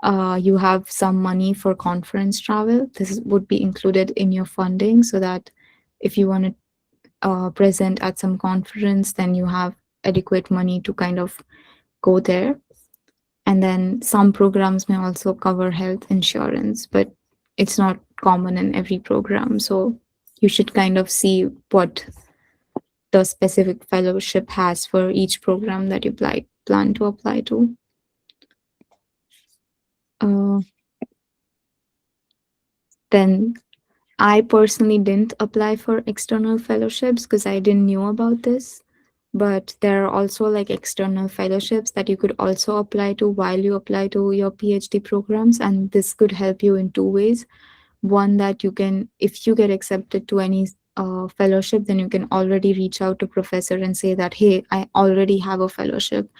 [SPEAKER 4] You have some money for conference travel. This would be included in your funding, so that if you want to present at some conference, then you have adequate money to kind of go there. And then some programs may also cover health insurance, but it's not common in every program. So you should kind of see what the specific fellowship has for each program that you plan to apply to. Then I personally didn't apply for external fellowships because I didn't know about this. But there are also like external fellowships that you could also apply to while you apply to your PhD programs. And this could help you in two ways. One, that you can, if you get accepted to any fellowship, then you can already reach out to professor and say that, hey, I already have a fellowship.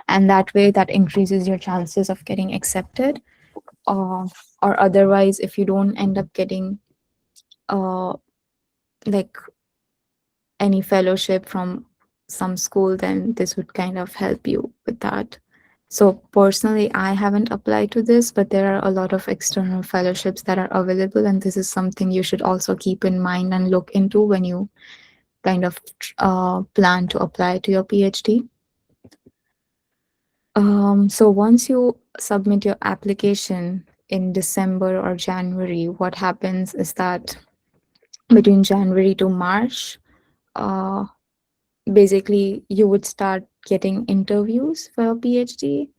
[SPEAKER 4] And that way that increases your chances of getting accepted. Or otherwise, if you don't end up getting like any fellowship from some school, then this would kind of help you with that. So personally, I haven't applied to this, but there are a lot of external fellowships that are available, and this is something you should also keep in mind and look into when you kind of plan to apply to your PhD. So once you submit your application in December or January, what happens is that between January to March, basically you would start getting interviews for your PhD.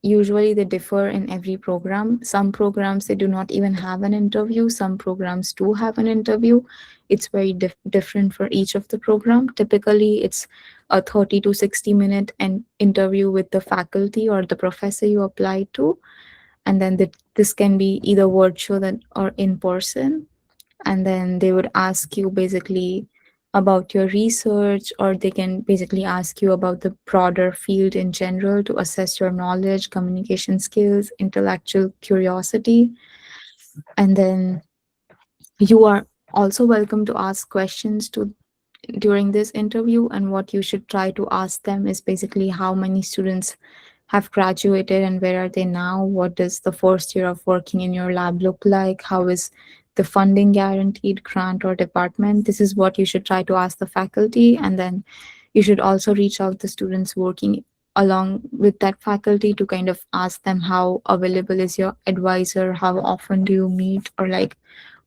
[SPEAKER 4] Usually they differ in every program. Some programs, they do not even have an interview. Some programs do have an interview. It's very different for each of the program. Typically, it's a 30 to 60-minute interview with the faculty or the professor you apply to. And then this can be either virtual or in person. And then they would ask you basically about your research, or they can basically ask you about the broader field in general to assess your knowledge, communication skills, intellectual curiosity. And then you are also welcome to ask questions to during this interview, and what you should try to ask them is basically how many students have graduated and where are they now, what does the first year of working in your lab look like, how is the funding guaranteed, grant or department. This is what you should try to ask the faculty. And then you should also reach out to students working along with that faculty to kind of ask them how available is your advisor, how often do you meet, or like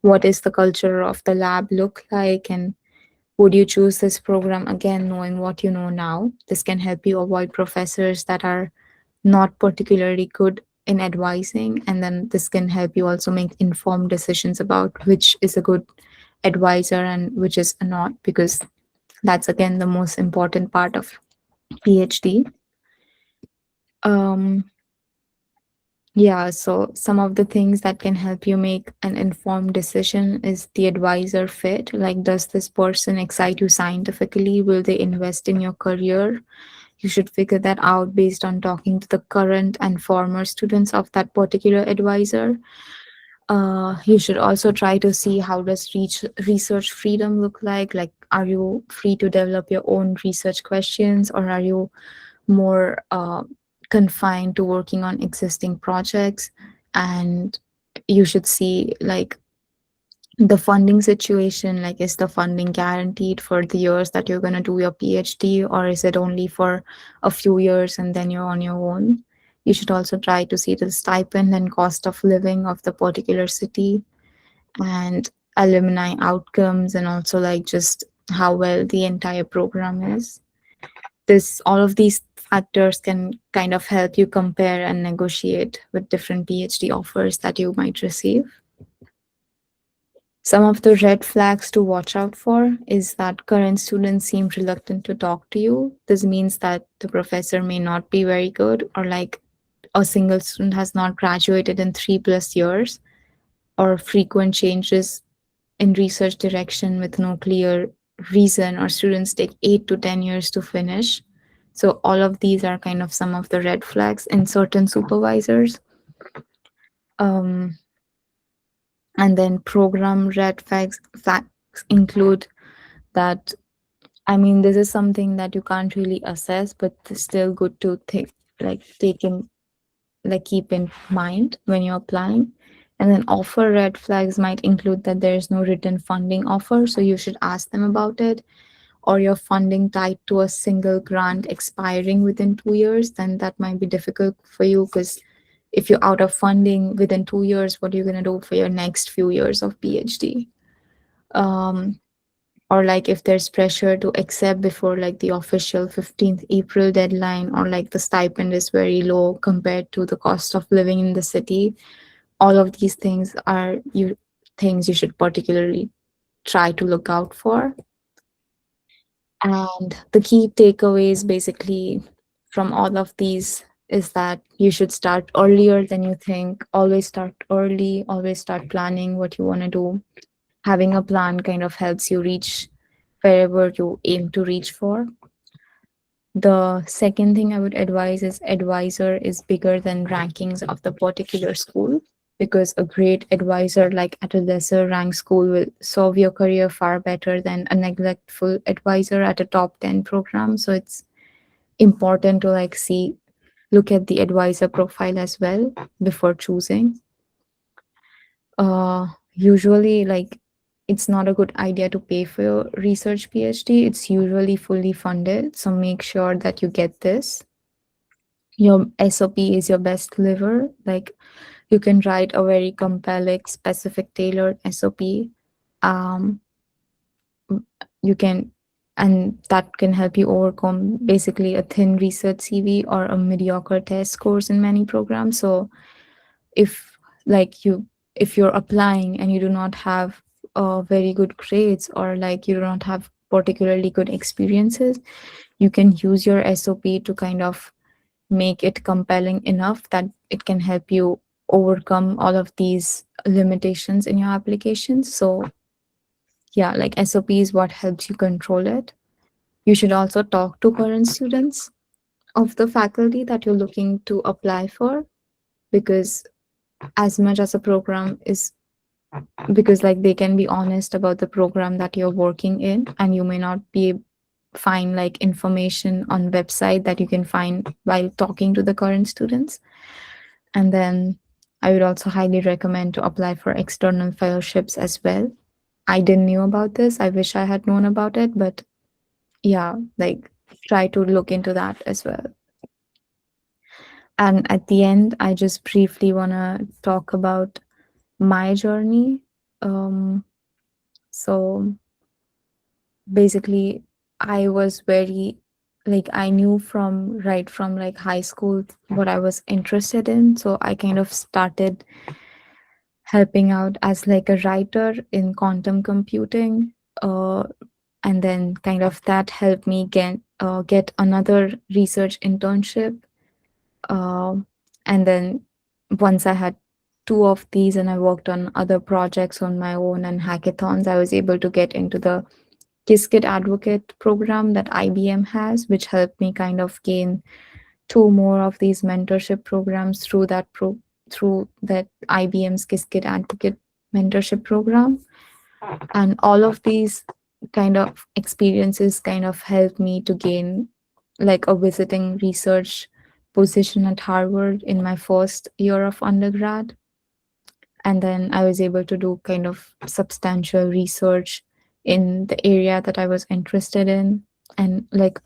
[SPEAKER 4] what is the culture of the lab look like, and would you choose this program again knowing what you know now. This can help you avoid professors that are not particularly good in advising, and then this can help you also make informed decisions about which is a good advisor and which is not, because that's again the most important part of PhD. um yeah, so some of the things that can help you make an informed decision is the advisor fit. Like, does this person excite you scientifically? Will they invest in your career? You should figure that out based on talking to the current and former students of that particular advisor. You should also try to see how does research freedom look like. Like, are you free to develop your own research questions, or are you more confined to working on existing projects? And you should see like the funding situation, like is the funding guaranteed for the years that you're going to do your PhD, or is it only for a few years and then you're on your own? You should also try to see the stipend and cost of living of the particular city, and alumni outcomes, and also like just how well the entire program is. This All of these factors can kind of help you compare and negotiate with different PhD offers that you might receive. Some of the red flags to watch out for is that current students seem reluctant to talk to you. This means that the professor may not be very good, or like a single student has not graduated in 3+ years, or frequent changes in research direction with no clear reason, or students take 8 to 10 years to finish. So all of these are kind of some of the red flags in certain supervisors. Um, and then program red flags include that, I mean, this is something that you can't really assess, but it's still good to take in, like keep in mind when you're applying. And then offer red flags might include that there is no written funding offer, so you should ask them about it, or your funding tied to a single grant expiring within 2 years, then that might be difficult for you, because if you're out of funding within 2 years, what are you going to do for your next few years of PhD? Or like if there's pressure to accept before like the official 15th April deadline, or like the stipend is very low compared to the cost of living in the city. All of these things are things you should particularly try to look out for. And the key takeaways basically from all of these is that you should start earlier than you think. Always start early, always start planning what you want to do. Having a plan kind of helps you reach wherever you aim to reach for. The second thing I would advise is advisor is bigger than rankings of the particular school, because a great advisor like at a lesser ranked school will serve your career far better than a neglectful advisor at a top 10 program. So it's important to look at the advisor profile as well before choosing. Usually it's not a good idea to pay for your research PhD. It's usually fully funded, so make sure that you get this. Your SOP is your best lever. Like, you can write a very compelling, specific, tailored SOP. You can, and that can help you overcome basically a thin research CV or a mediocre test scores in many programs. So if if you're applying and you do not have very good grades, or you do not have particularly good experiences, you can use your SOP to kind of make it compelling enough that it can help you overcome all of these limitations in your application. So yeah, like SOP is what helps you control it. You should also talk to current students of the faculty that you're looking to apply for, because as much as a program is, because like they can be honest about the program that you're working in, and you may not be find like information on website that you can find while talking to the current students. And then I would also highly recommend to apply for external fellowships as well. I didn't knew about this. I wish I had known about it, but yeah, like try to look into that as well. And at the end, I just briefly want to talk about my journey. So basically, I was very, like, I knew from right from like high school what I was interested in. So I kind of started helping out as like a writer in quantum computing. And then kind of that helped me get another research internship. Um, and then once I had two of these and I worked on other projects on my own and hackathons, I was able to get into the Qiskit Advocate program that IBM has, which helped me kind of gain two more of these mentorship programs through that IBM's Qiskit Advocate mentorship program. And all of these kind of experiences kind of helped me to gain like a visiting research position at Harvard in my first year of undergrad. And then I was able to do kind of substantial research in the area that I was interested in. And like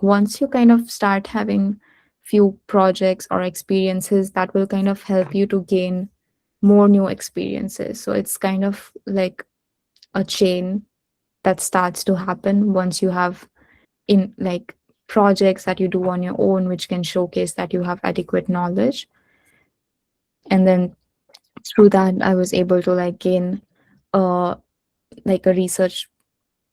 [SPEAKER 4] once you kind of start having few projects or experiences, that will kind of help you to gain more new experiences. So it's kind of like a chain that starts to happen once you have in like projects that you do on your own, which can showcase that you have adequate knowledge. And then through that, I was able to like gain uh like a research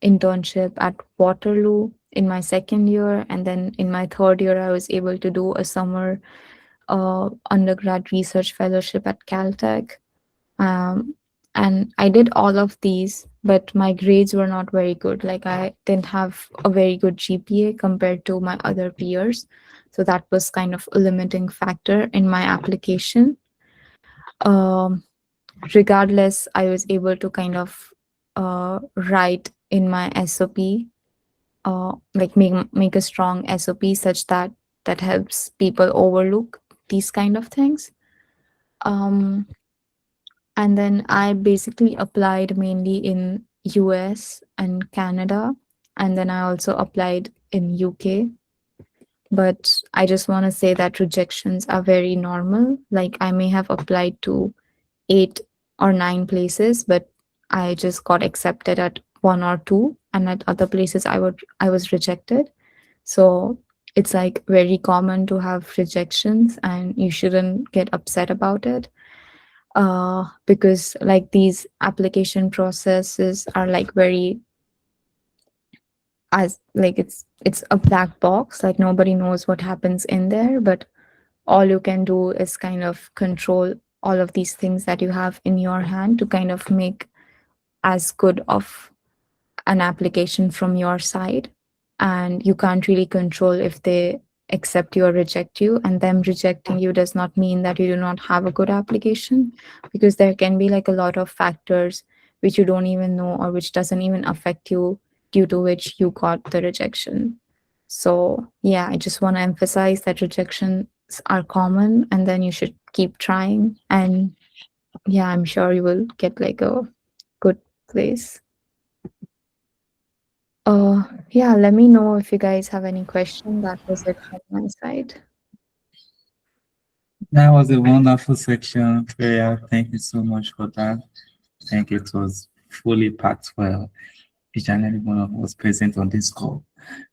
[SPEAKER 4] internship at Waterloo in my second year. And then in my third year, I was able to do a summer undergrad research fellowship at Caltech. Um, and I did all of these, but my grades were not very good. Like I didn't have a very good GPA compared to my other peers. So that was kind of a limiting factor in my application. Um, Regardless, I was able to kind of write in my SOP, like make a strong SOP such that that helps people overlook these kind of things. Um, and then I basically applied mainly in US and Canada, and then I also applied in UK. But I just want to say that rejections are very normal. Like I may have applied to 8 or 9 places, but I just got accepted at one or two, and at other places I was rejected. So it's like very common to have rejections, and you shouldn't get upset about it. Because like these application processes are like very as like it's a black box, like nobody knows what happens in there, but all you can do is kind of control all of these things that you have in your hand to kind of make as good of an application from your side. And you can't really control if they accept you or reject you, and them rejecting you does not mean that you do not have a good application, because there can be like a lot of factors which you don't even know or which doesn't even affect you, due to which you got the rejection. So yeah, I just want to emphasize that rejections are common, and then you should keep trying. And yeah, I'm sure you will get like a good place. Yeah, let me know if you guys have any question. That was it from my side.
[SPEAKER 2] That was a wonderful section, Freya. Thank you so much for that. I think it was fully packed well. Each and every one of us present on this call.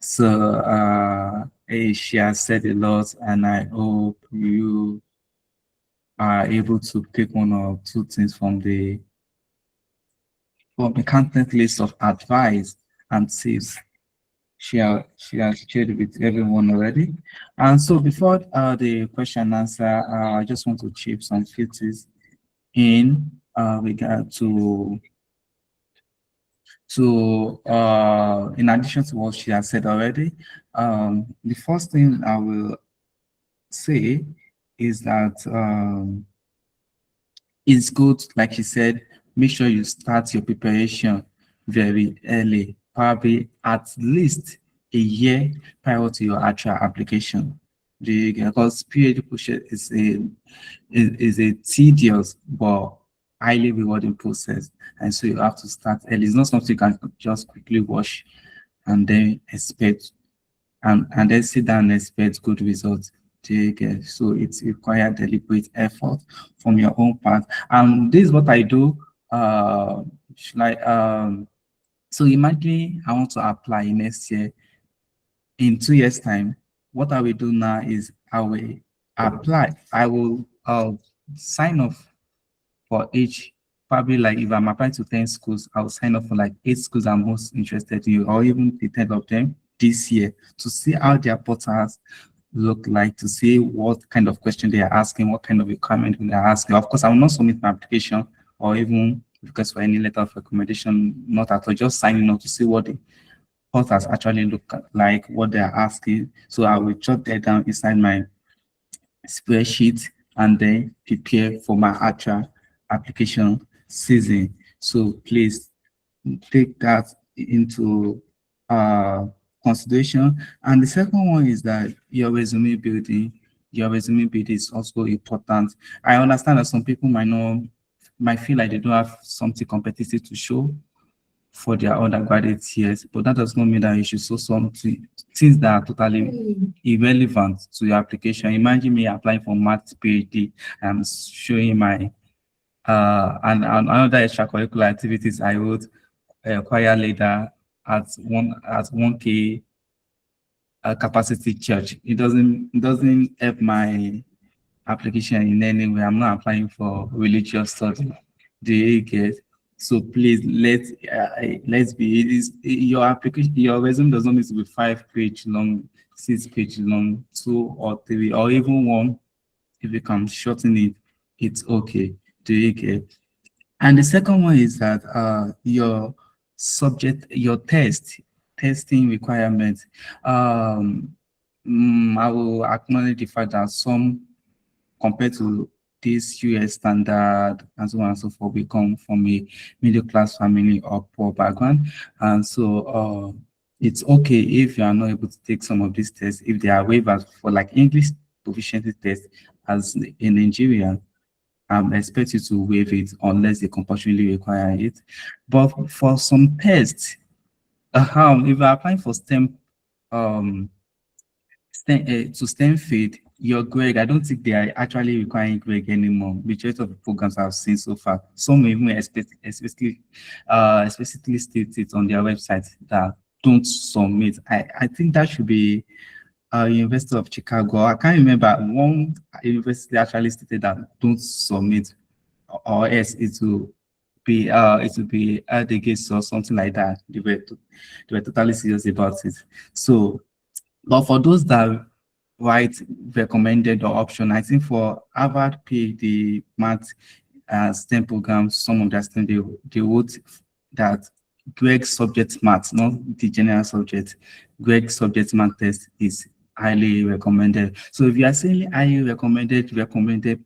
[SPEAKER 2] So she has said a lot, and I hope you are able to pick one or two things from the content list of advice and tips she has shared with everyone already. And so before the question and answer, I just want to chip some few things in regard to So, in addition to what she has said already, the first thing I will say is that it's good, like she said, make sure you start your preparation very early, probably at least a year prior to your actual application. Because PhD process is a tedious but highly rewarding process, and so you have to start early. It's not something you can just quickly watch and then expect and then sit down and expect good results. So it's required deliberate effort from your own part. And this is what I do. Like so imagine I want to apply next year. In 2 years' time, what I will do now is I will apply. I will sign up for each, probably like if I'm applying to 10 schools, I'll sign up for like 8 schools I'm most interested in, or even the 10 of them this year, to see how their portals look like, to see what kind of question they are asking, what kind of requirement they are asking. Of course, I will not submit my application or even request for any letter of recommendation, not at all, just signing up to see what the portals actually look like, what they are asking. So I will jot that down inside my spreadsheet and then prepare for my actual application season. So please take that into consideration. And the second one is that your resume building. Your resume building is also important. I understand that some people might feel like they don't have something competitive to show for their undergraduate years, but that does not mean that you should show something, things that are totally irrelevant to your application. Imagine me applying for math PhD and showing my and another extracurricular activities I would acquire later at 1K capacity church. It doesn't help my application in any way. I'm not applying for religious study. Do you get? So please let's be. Your application, your resume does not need to be 5 page long, 6 page long, 2 or 3, or even one. If you can shorten it, it's okay. Do you get? And the second one is that your testing requirements. I will acknowledge the fact that some, compared to this US standard and so on and so forth, we come from a middle class family or poor background. And so it's okay if you are not able to take some of these tests, if there are waivers for like English proficiency test as in Nigeria. I expect you to waive it unless they compulsorily require it. But for some tests, if you're applying for STEM field, your grade, I don't think they are actually requiring grade anymore. Majority of the programs I've seen so far, some even explicitly state it on their website that don't submit. I think that should be University of Chicago. I can't remember, one university actually stated that don't submit, or else it will be delegates or something like that. They were totally serious about it. So, but for those that write recommended or option, I think for Harvard PhD math STEM programs, some of their STEM, they wrote that Greg subject math, not the general subject, Greg subject math test is highly recommended. So if you are saying highly recommended,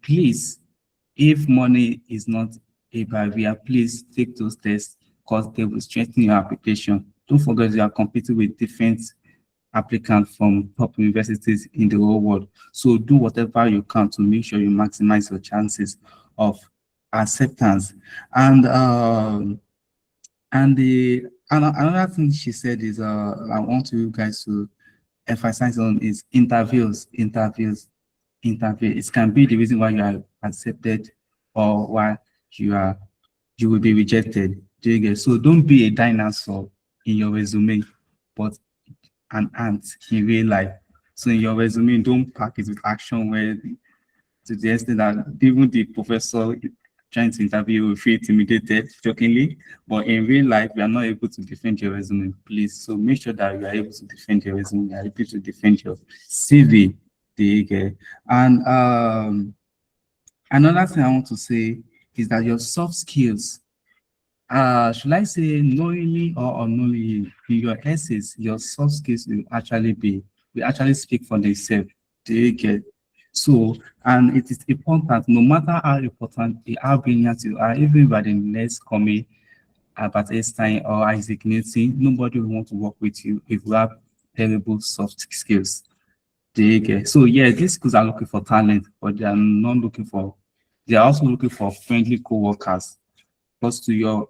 [SPEAKER 2] please, if money is not a barrier, please take those tests because they will strengthen your application. Don't forget you are competing with different applicants from top universities in the whole world. So do whatever you can to make sure you maximize your chances of acceptance. And another thing she said is I want you guys to emphasize on is interviews. It can be the reason why you are accepted or why you will be rejected. Do you get? So don't be a dinosaur in your resume, but an ant in real life. So in your resume, don't pack it with action where to the extent that even the professor trying to interview will feel intimidated, jokingly, but in real life, we are not able to defend your resume, please. So make sure that you are able to defend your resume, you are able to defend your CV. And another thing I want to say is that your soft skills should I say knowingly or unknowingly, in your essays, your soft skills will actually speak for themselves. Do you get? So, and it is important, no matter how important, how brilliant you are, even by the next coming Albert Einstein or Isaac Newton, nobody will want to work with you if you have terrible soft skills. Do you get? So, yeah, these schools are looking for talent, but they are also looking for friendly co-workers. Because to your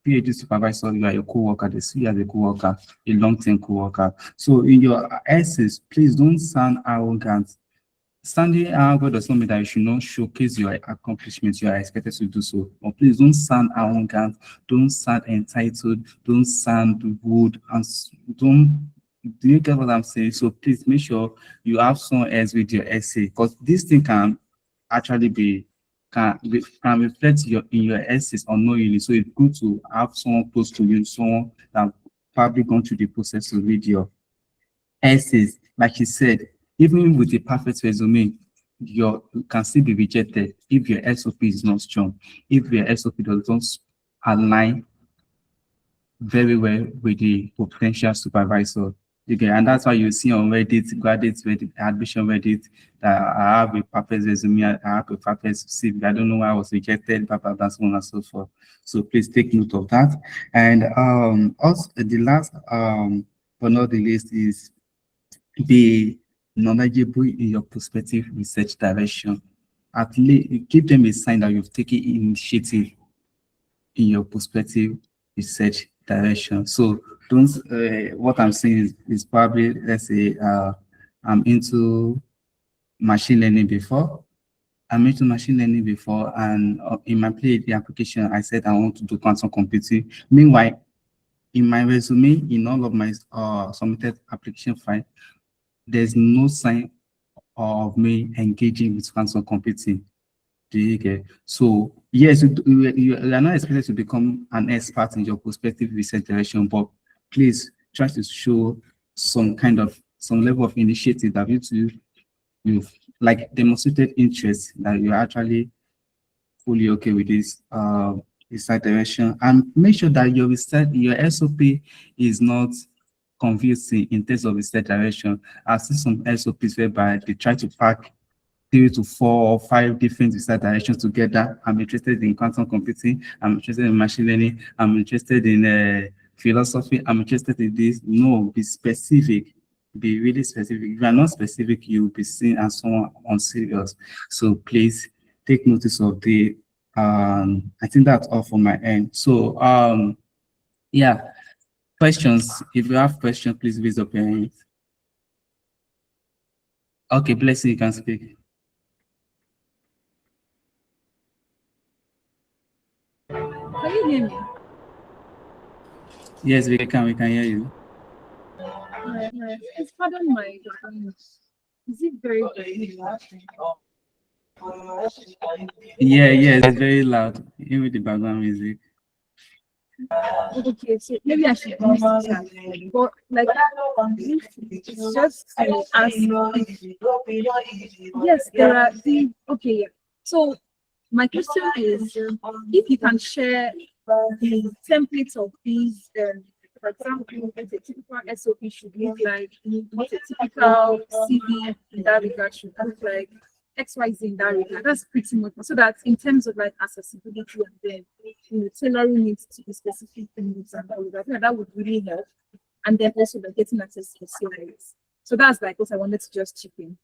[SPEAKER 2] PhD supervisor, you are a co-worker, they see you as a co-worker, a long-term co-worker. So in your essays, please don't sound arrogant. Standing arrogant does not mean that you should not showcase your accomplishments. You are expected to do so. But please don't sound arrogant, don't sound entitled, don't sound rude, and don't. Do you get what I'm saying? So please make sure you have someone else with your essay, because this thing can actually can reflect in your essays unknowingly. So it's good to have someone close to you, someone that probably gone through the process to read your essays. Like you said, even with a perfect resume, you can still be rejected if your SOP is not strong, if your SOP does not align very well with the potential supervisor. Okay, and that's why you see on Reddit, graduate Reddit, admission Reddit, that I have a perfect resume, I have a perfect CV. I don't know why I was rejected, blah, blah, blah, so on and so forth. So please take note of that. And also the last, but not the least, is be knowledgeable in your prospective research direction. At least give them a sign that you've taken initiative in your prospective research direction. So don't, what I'm saying is probably, let's say, I'm into machine learning before. I'm into machine learning before, and in my PhD application, I said I want to do quantum computing. Meanwhile, in my resume, in all of my submitted application file, there's no sign of me engaging with quantum computing. Do you get? So yes, you are not expected to become an expert in your prospective research direction, but please try to show some level of initiative that you've like demonstrated interest, that you're actually fully okay with this research direction, and make sure that your SOP is not confusing in terms of research direction. I've seen some SOPs whereby they try to pack 3 to 4 or 5 different research directions together. I'm interested in quantum computing. I'm interested in machine learning. I'm interested in philosophy. I'm interested in this. No, be specific. Be really specific. If you are not specific, you'll be seen as someone unserious. So please take notice of the. I think that's all from my end. So yeah, questions. If you have questions, please raise up your hand. Okay, Blessing, you can speak.
[SPEAKER 5] Can you hear me?
[SPEAKER 2] Yes, we can hear you.
[SPEAKER 5] It's pardon my ignorance. Is it very, very loud?
[SPEAKER 2] Yeah, it's very loud, even with the background music.
[SPEAKER 5] Okay, so maybe I should use the chat. But like, it's just to ask. Yes, there are the okay. Yeah. So my question is, if you can share the templates of these, for example, what a typical SOP should look like, what a typical CV in that regard should look like, XYZ in that regard. That's pretty much so that in terms of like accessibility and then tailoring it to the specific things and all of that, that would really help. And then also like getting access to the CIS. So that's like what I wanted to just chip in.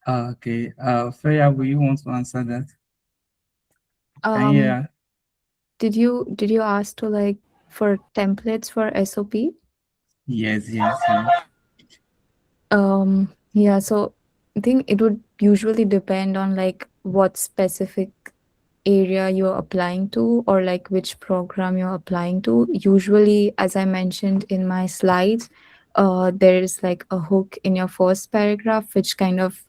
[SPEAKER 2] Okay. Freya, will you want to answer that? Yeah.
[SPEAKER 4] Did you ask to like for templates for SOP?
[SPEAKER 2] Yes.
[SPEAKER 4] Yeah, so I think it would usually depend on like what specific area you're applying to or like which program you're applying to. Usually, as I mentioned in my slides, there is like a hook in your first paragraph which kind of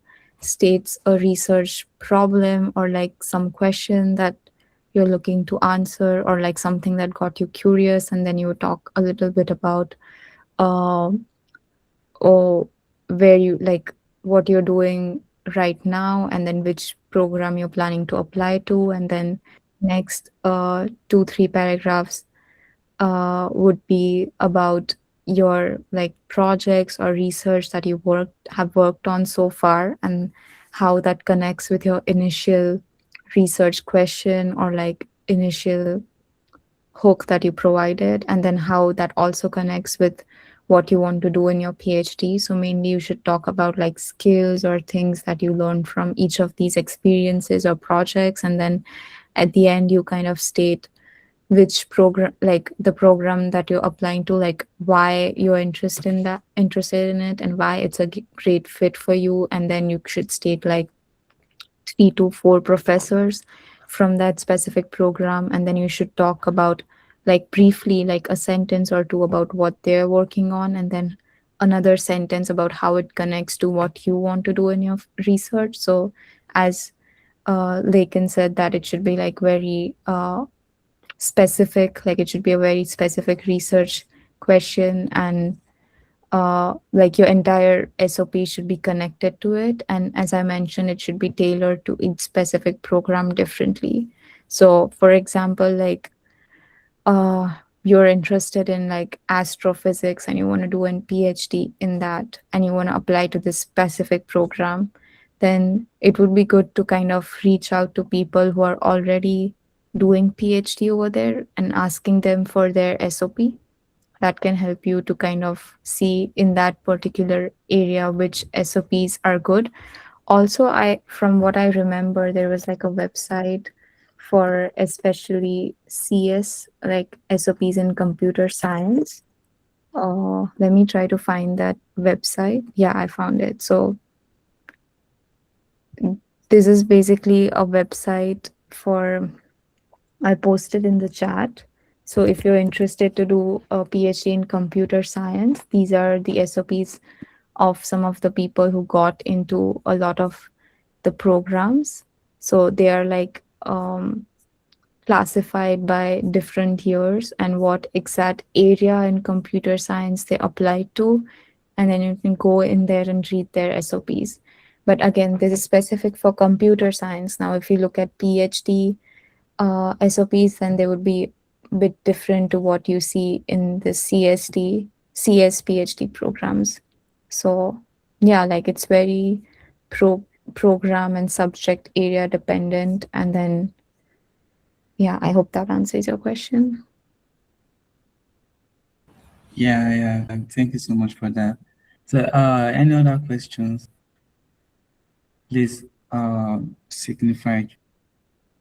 [SPEAKER 4] states a research problem or like some question that you're looking to answer or like something that got you curious, and then you talk a little bit about or where you like what you're doing right now and then which program you're planning to apply to, and then next 2-3 paragraphs would be about your like projects or research that you have worked on so far, and how that connects with your initial research question or like initial hook that you provided, and then how that also connects with what you want to do in your PhD. So mainly you should talk about like skills or things that you learned from each of these experiences or projects, and then at the end you kind of state which program, like the program that you're applying to, like why you're interested in it and why it's a great fit for you. And then you should state like 3 to 4 professors from that specific program, and then you should talk about like briefly like a sentence or two about what they're working on, and then another sentence about how it connects to what you want to do in your research. So as Lekan said, that it should be like very specific, like it should be a very specific research question, and like your entire SOP should be connected to it. And as I mentioned, it should be tailored to each specific program differently. So, for example, like you're interested in like astrophysics and you want to do a PhD in that and you want to apply to this specific program, then it would be good to kind of reach out to people who are already doing PhD over there and asking them for their SOP. That can help you to kind of see in that particular area which SOPs are good. Also, I from what I remember, there was like a website for especially CS, like SOPs in computer science. Let me try to find that website. Yeah, I found it. So this is basically a website for, I posted in the chat. So if you're interested to do a PhD in computer science, these are the SOPs of some of the people who got into a lot of the programs. So they are like classified by different years and what exact area in computer science they applied to. And then you can go in there and read their SOPs. But again, this is specific for computer science. Now, if you look at PhD SOPs, then they would be a bit different to what you see in the CS PhD programs. So yeah, like it's very program and subject area dependent. And then yeah, I hope that answers your question.
[SPEAKER 2] Yeah. Thank you so much for that. So, any other questions? Please signify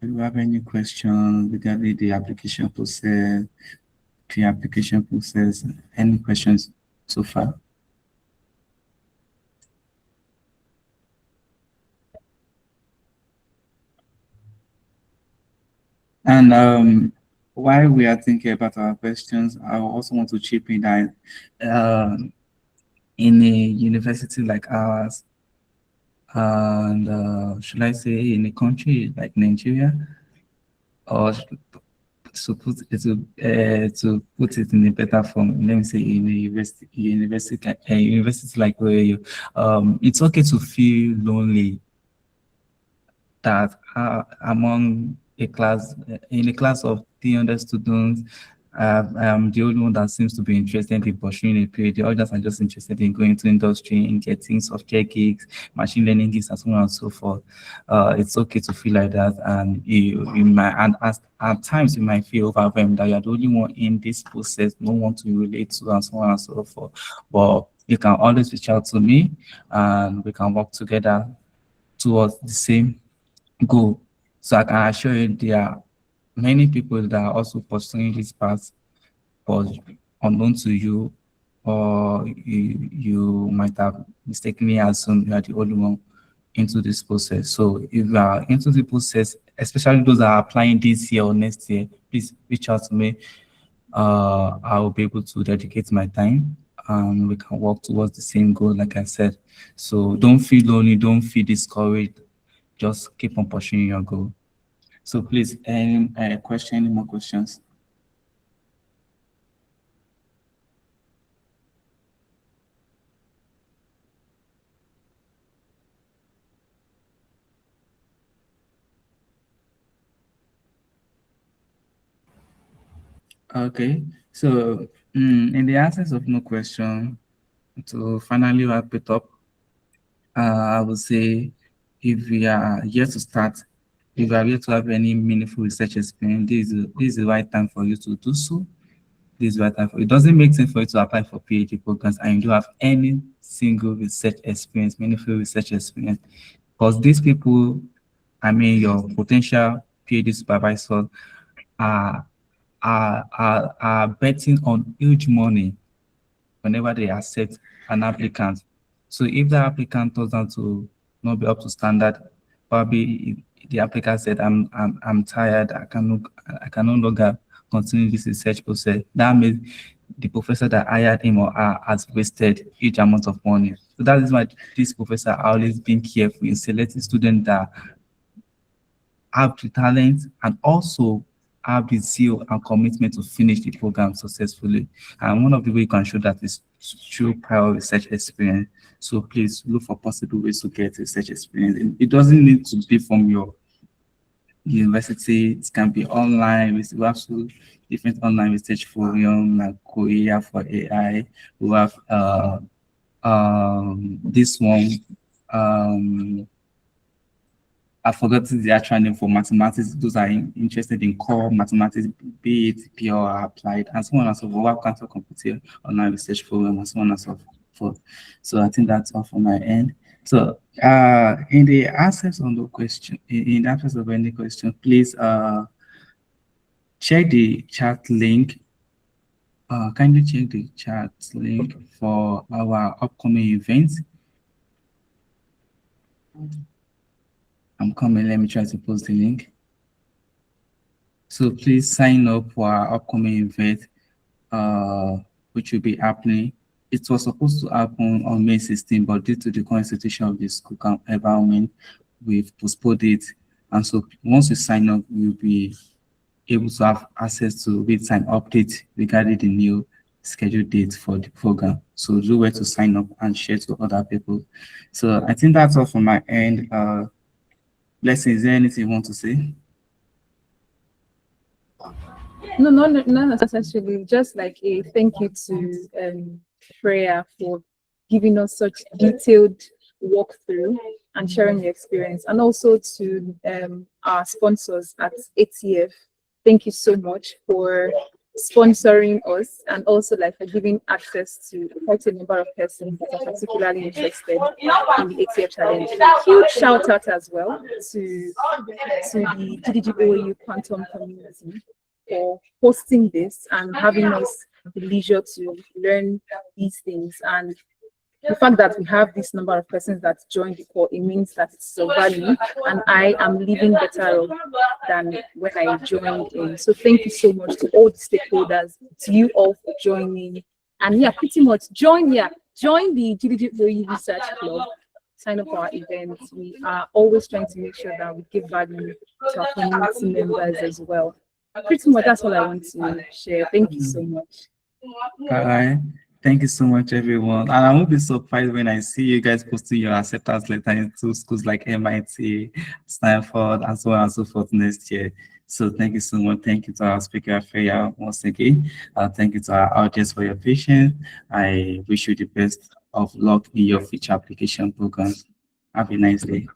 [SPEAKER 2] if you have any questions regarding the application process, pre-application process. Any questions so far? And while we are thinking about our questions, I also want to chip in that in a university like ours, and should I say in a country like Nigeria, or to put it in a better form, let me say in a university like OAU, it's okay to feel lonely, that among a class, in a class of 300 students, I'm the only one that seems to be interested in pursuing a PhD. The others are just interested in going to industry, in getting software gigs, machine learning gigs, and so on and so forth. It's okay to feel like that, and you might, and at times you might feel overwhelmed that you're the only one in this process, no one to relate to, and so on and so forth. But you can always reach out to me, and we can work together towards the same goal. So I can assure you there are many people that are also pursuing this path, but unknown to you, or you might have mistakenly assumed you are the only one into this process. So if you are into the process, especially those that are applying this year or next year, please reach out to me. I will be able to dedicate my time and we can work towards the same goal, like I said. So don't feel lonely, don't feel discouraged. Just keep on pursuing your goal. So please, any any more questions? Okay, so in the absence of no question, to finally wrap it up, I would say if we are here to start, if you are here to have any meaningful research experience, this is the right time for you to do so. This is the right time for it. Doesn't make sense for you to apply for PhD programs and you don't have any single research experience, meaningful research experience. Because these people, I mean, your potential PhD supervisor are are betting on huge money whenever they accept an applicant. So if the applicant turns out to not be up to standard, probably the applicant said, I'm tired, I can no longer continue this research process. That means the professor that hired him or her has wasted huge amount of money. So that is why this professor are always being careful in selecting students that have the talent and also have the zeal and commitment to finish the program successfully. And one of the ways you can show that is through prior research experience. So please look for possible ways to get research experience. It doesn't need to be from your university. It can be online. We have so different online research forum like Korea for AI. We have this one. I've forgotten the actual name for mathematics. Those are interested in core mathematics, be it pure or applied, and so on and so forth. We have cancer computer online research program and so on and so forth. So I think that's all from my end. So in the absence of the question, in the absence of any question, please check the chat link. Kindly check the chat link for our upcoming events. I'm coming. Let me try to post the link. So please sign up for our upcoming event, which will be happening. It was supposed to happen on May 16, but due to the current situation of the school environment, we've postponed it. And so once you sign up, you'll be able to have access to real-time updates regarding the new scheduled dates for the program. So do where to sign up and share to other people. So I think that's all from my end. Blessing, is there anything you want to say?
[SPEAKER 5] No, not necessarily. Just like a thank you to Freya for giving us such detailed walkthrough and sharing your experience, and also to our sponsors at ATF. Thank you so much for sponsoring us, and also like for giving access to quite a number of persons that are particularly interested in the ATF challenge. Huge shout out as well to the GDG OAU Quantum community for hosting this and having us the leisure to learn these things. And the fact that we have this number of persons that joined the call, it means that it's of value, and I am living better off than when I joined in. So thank you so much to all the stakeholders, to you all for joining. And yeah, pretty much join the GDG OAU Research Club, sign up for our events. We are always trying to make sure that we give value to our community members as well. Pretty much that's all I want to share. Thank you so much.
[SPEAKER 2] All right. Thank you so much, everyone. And I won't be surprised when I see you guys posting your acceptance letter into schools like MIT, Stanford, and so on and so forth next year. So thank you so much. Thank you to our speaker, Freya, once again. Thank you to our audience for your patience. I wish you the best of luck in your future application programs. Have a nice day.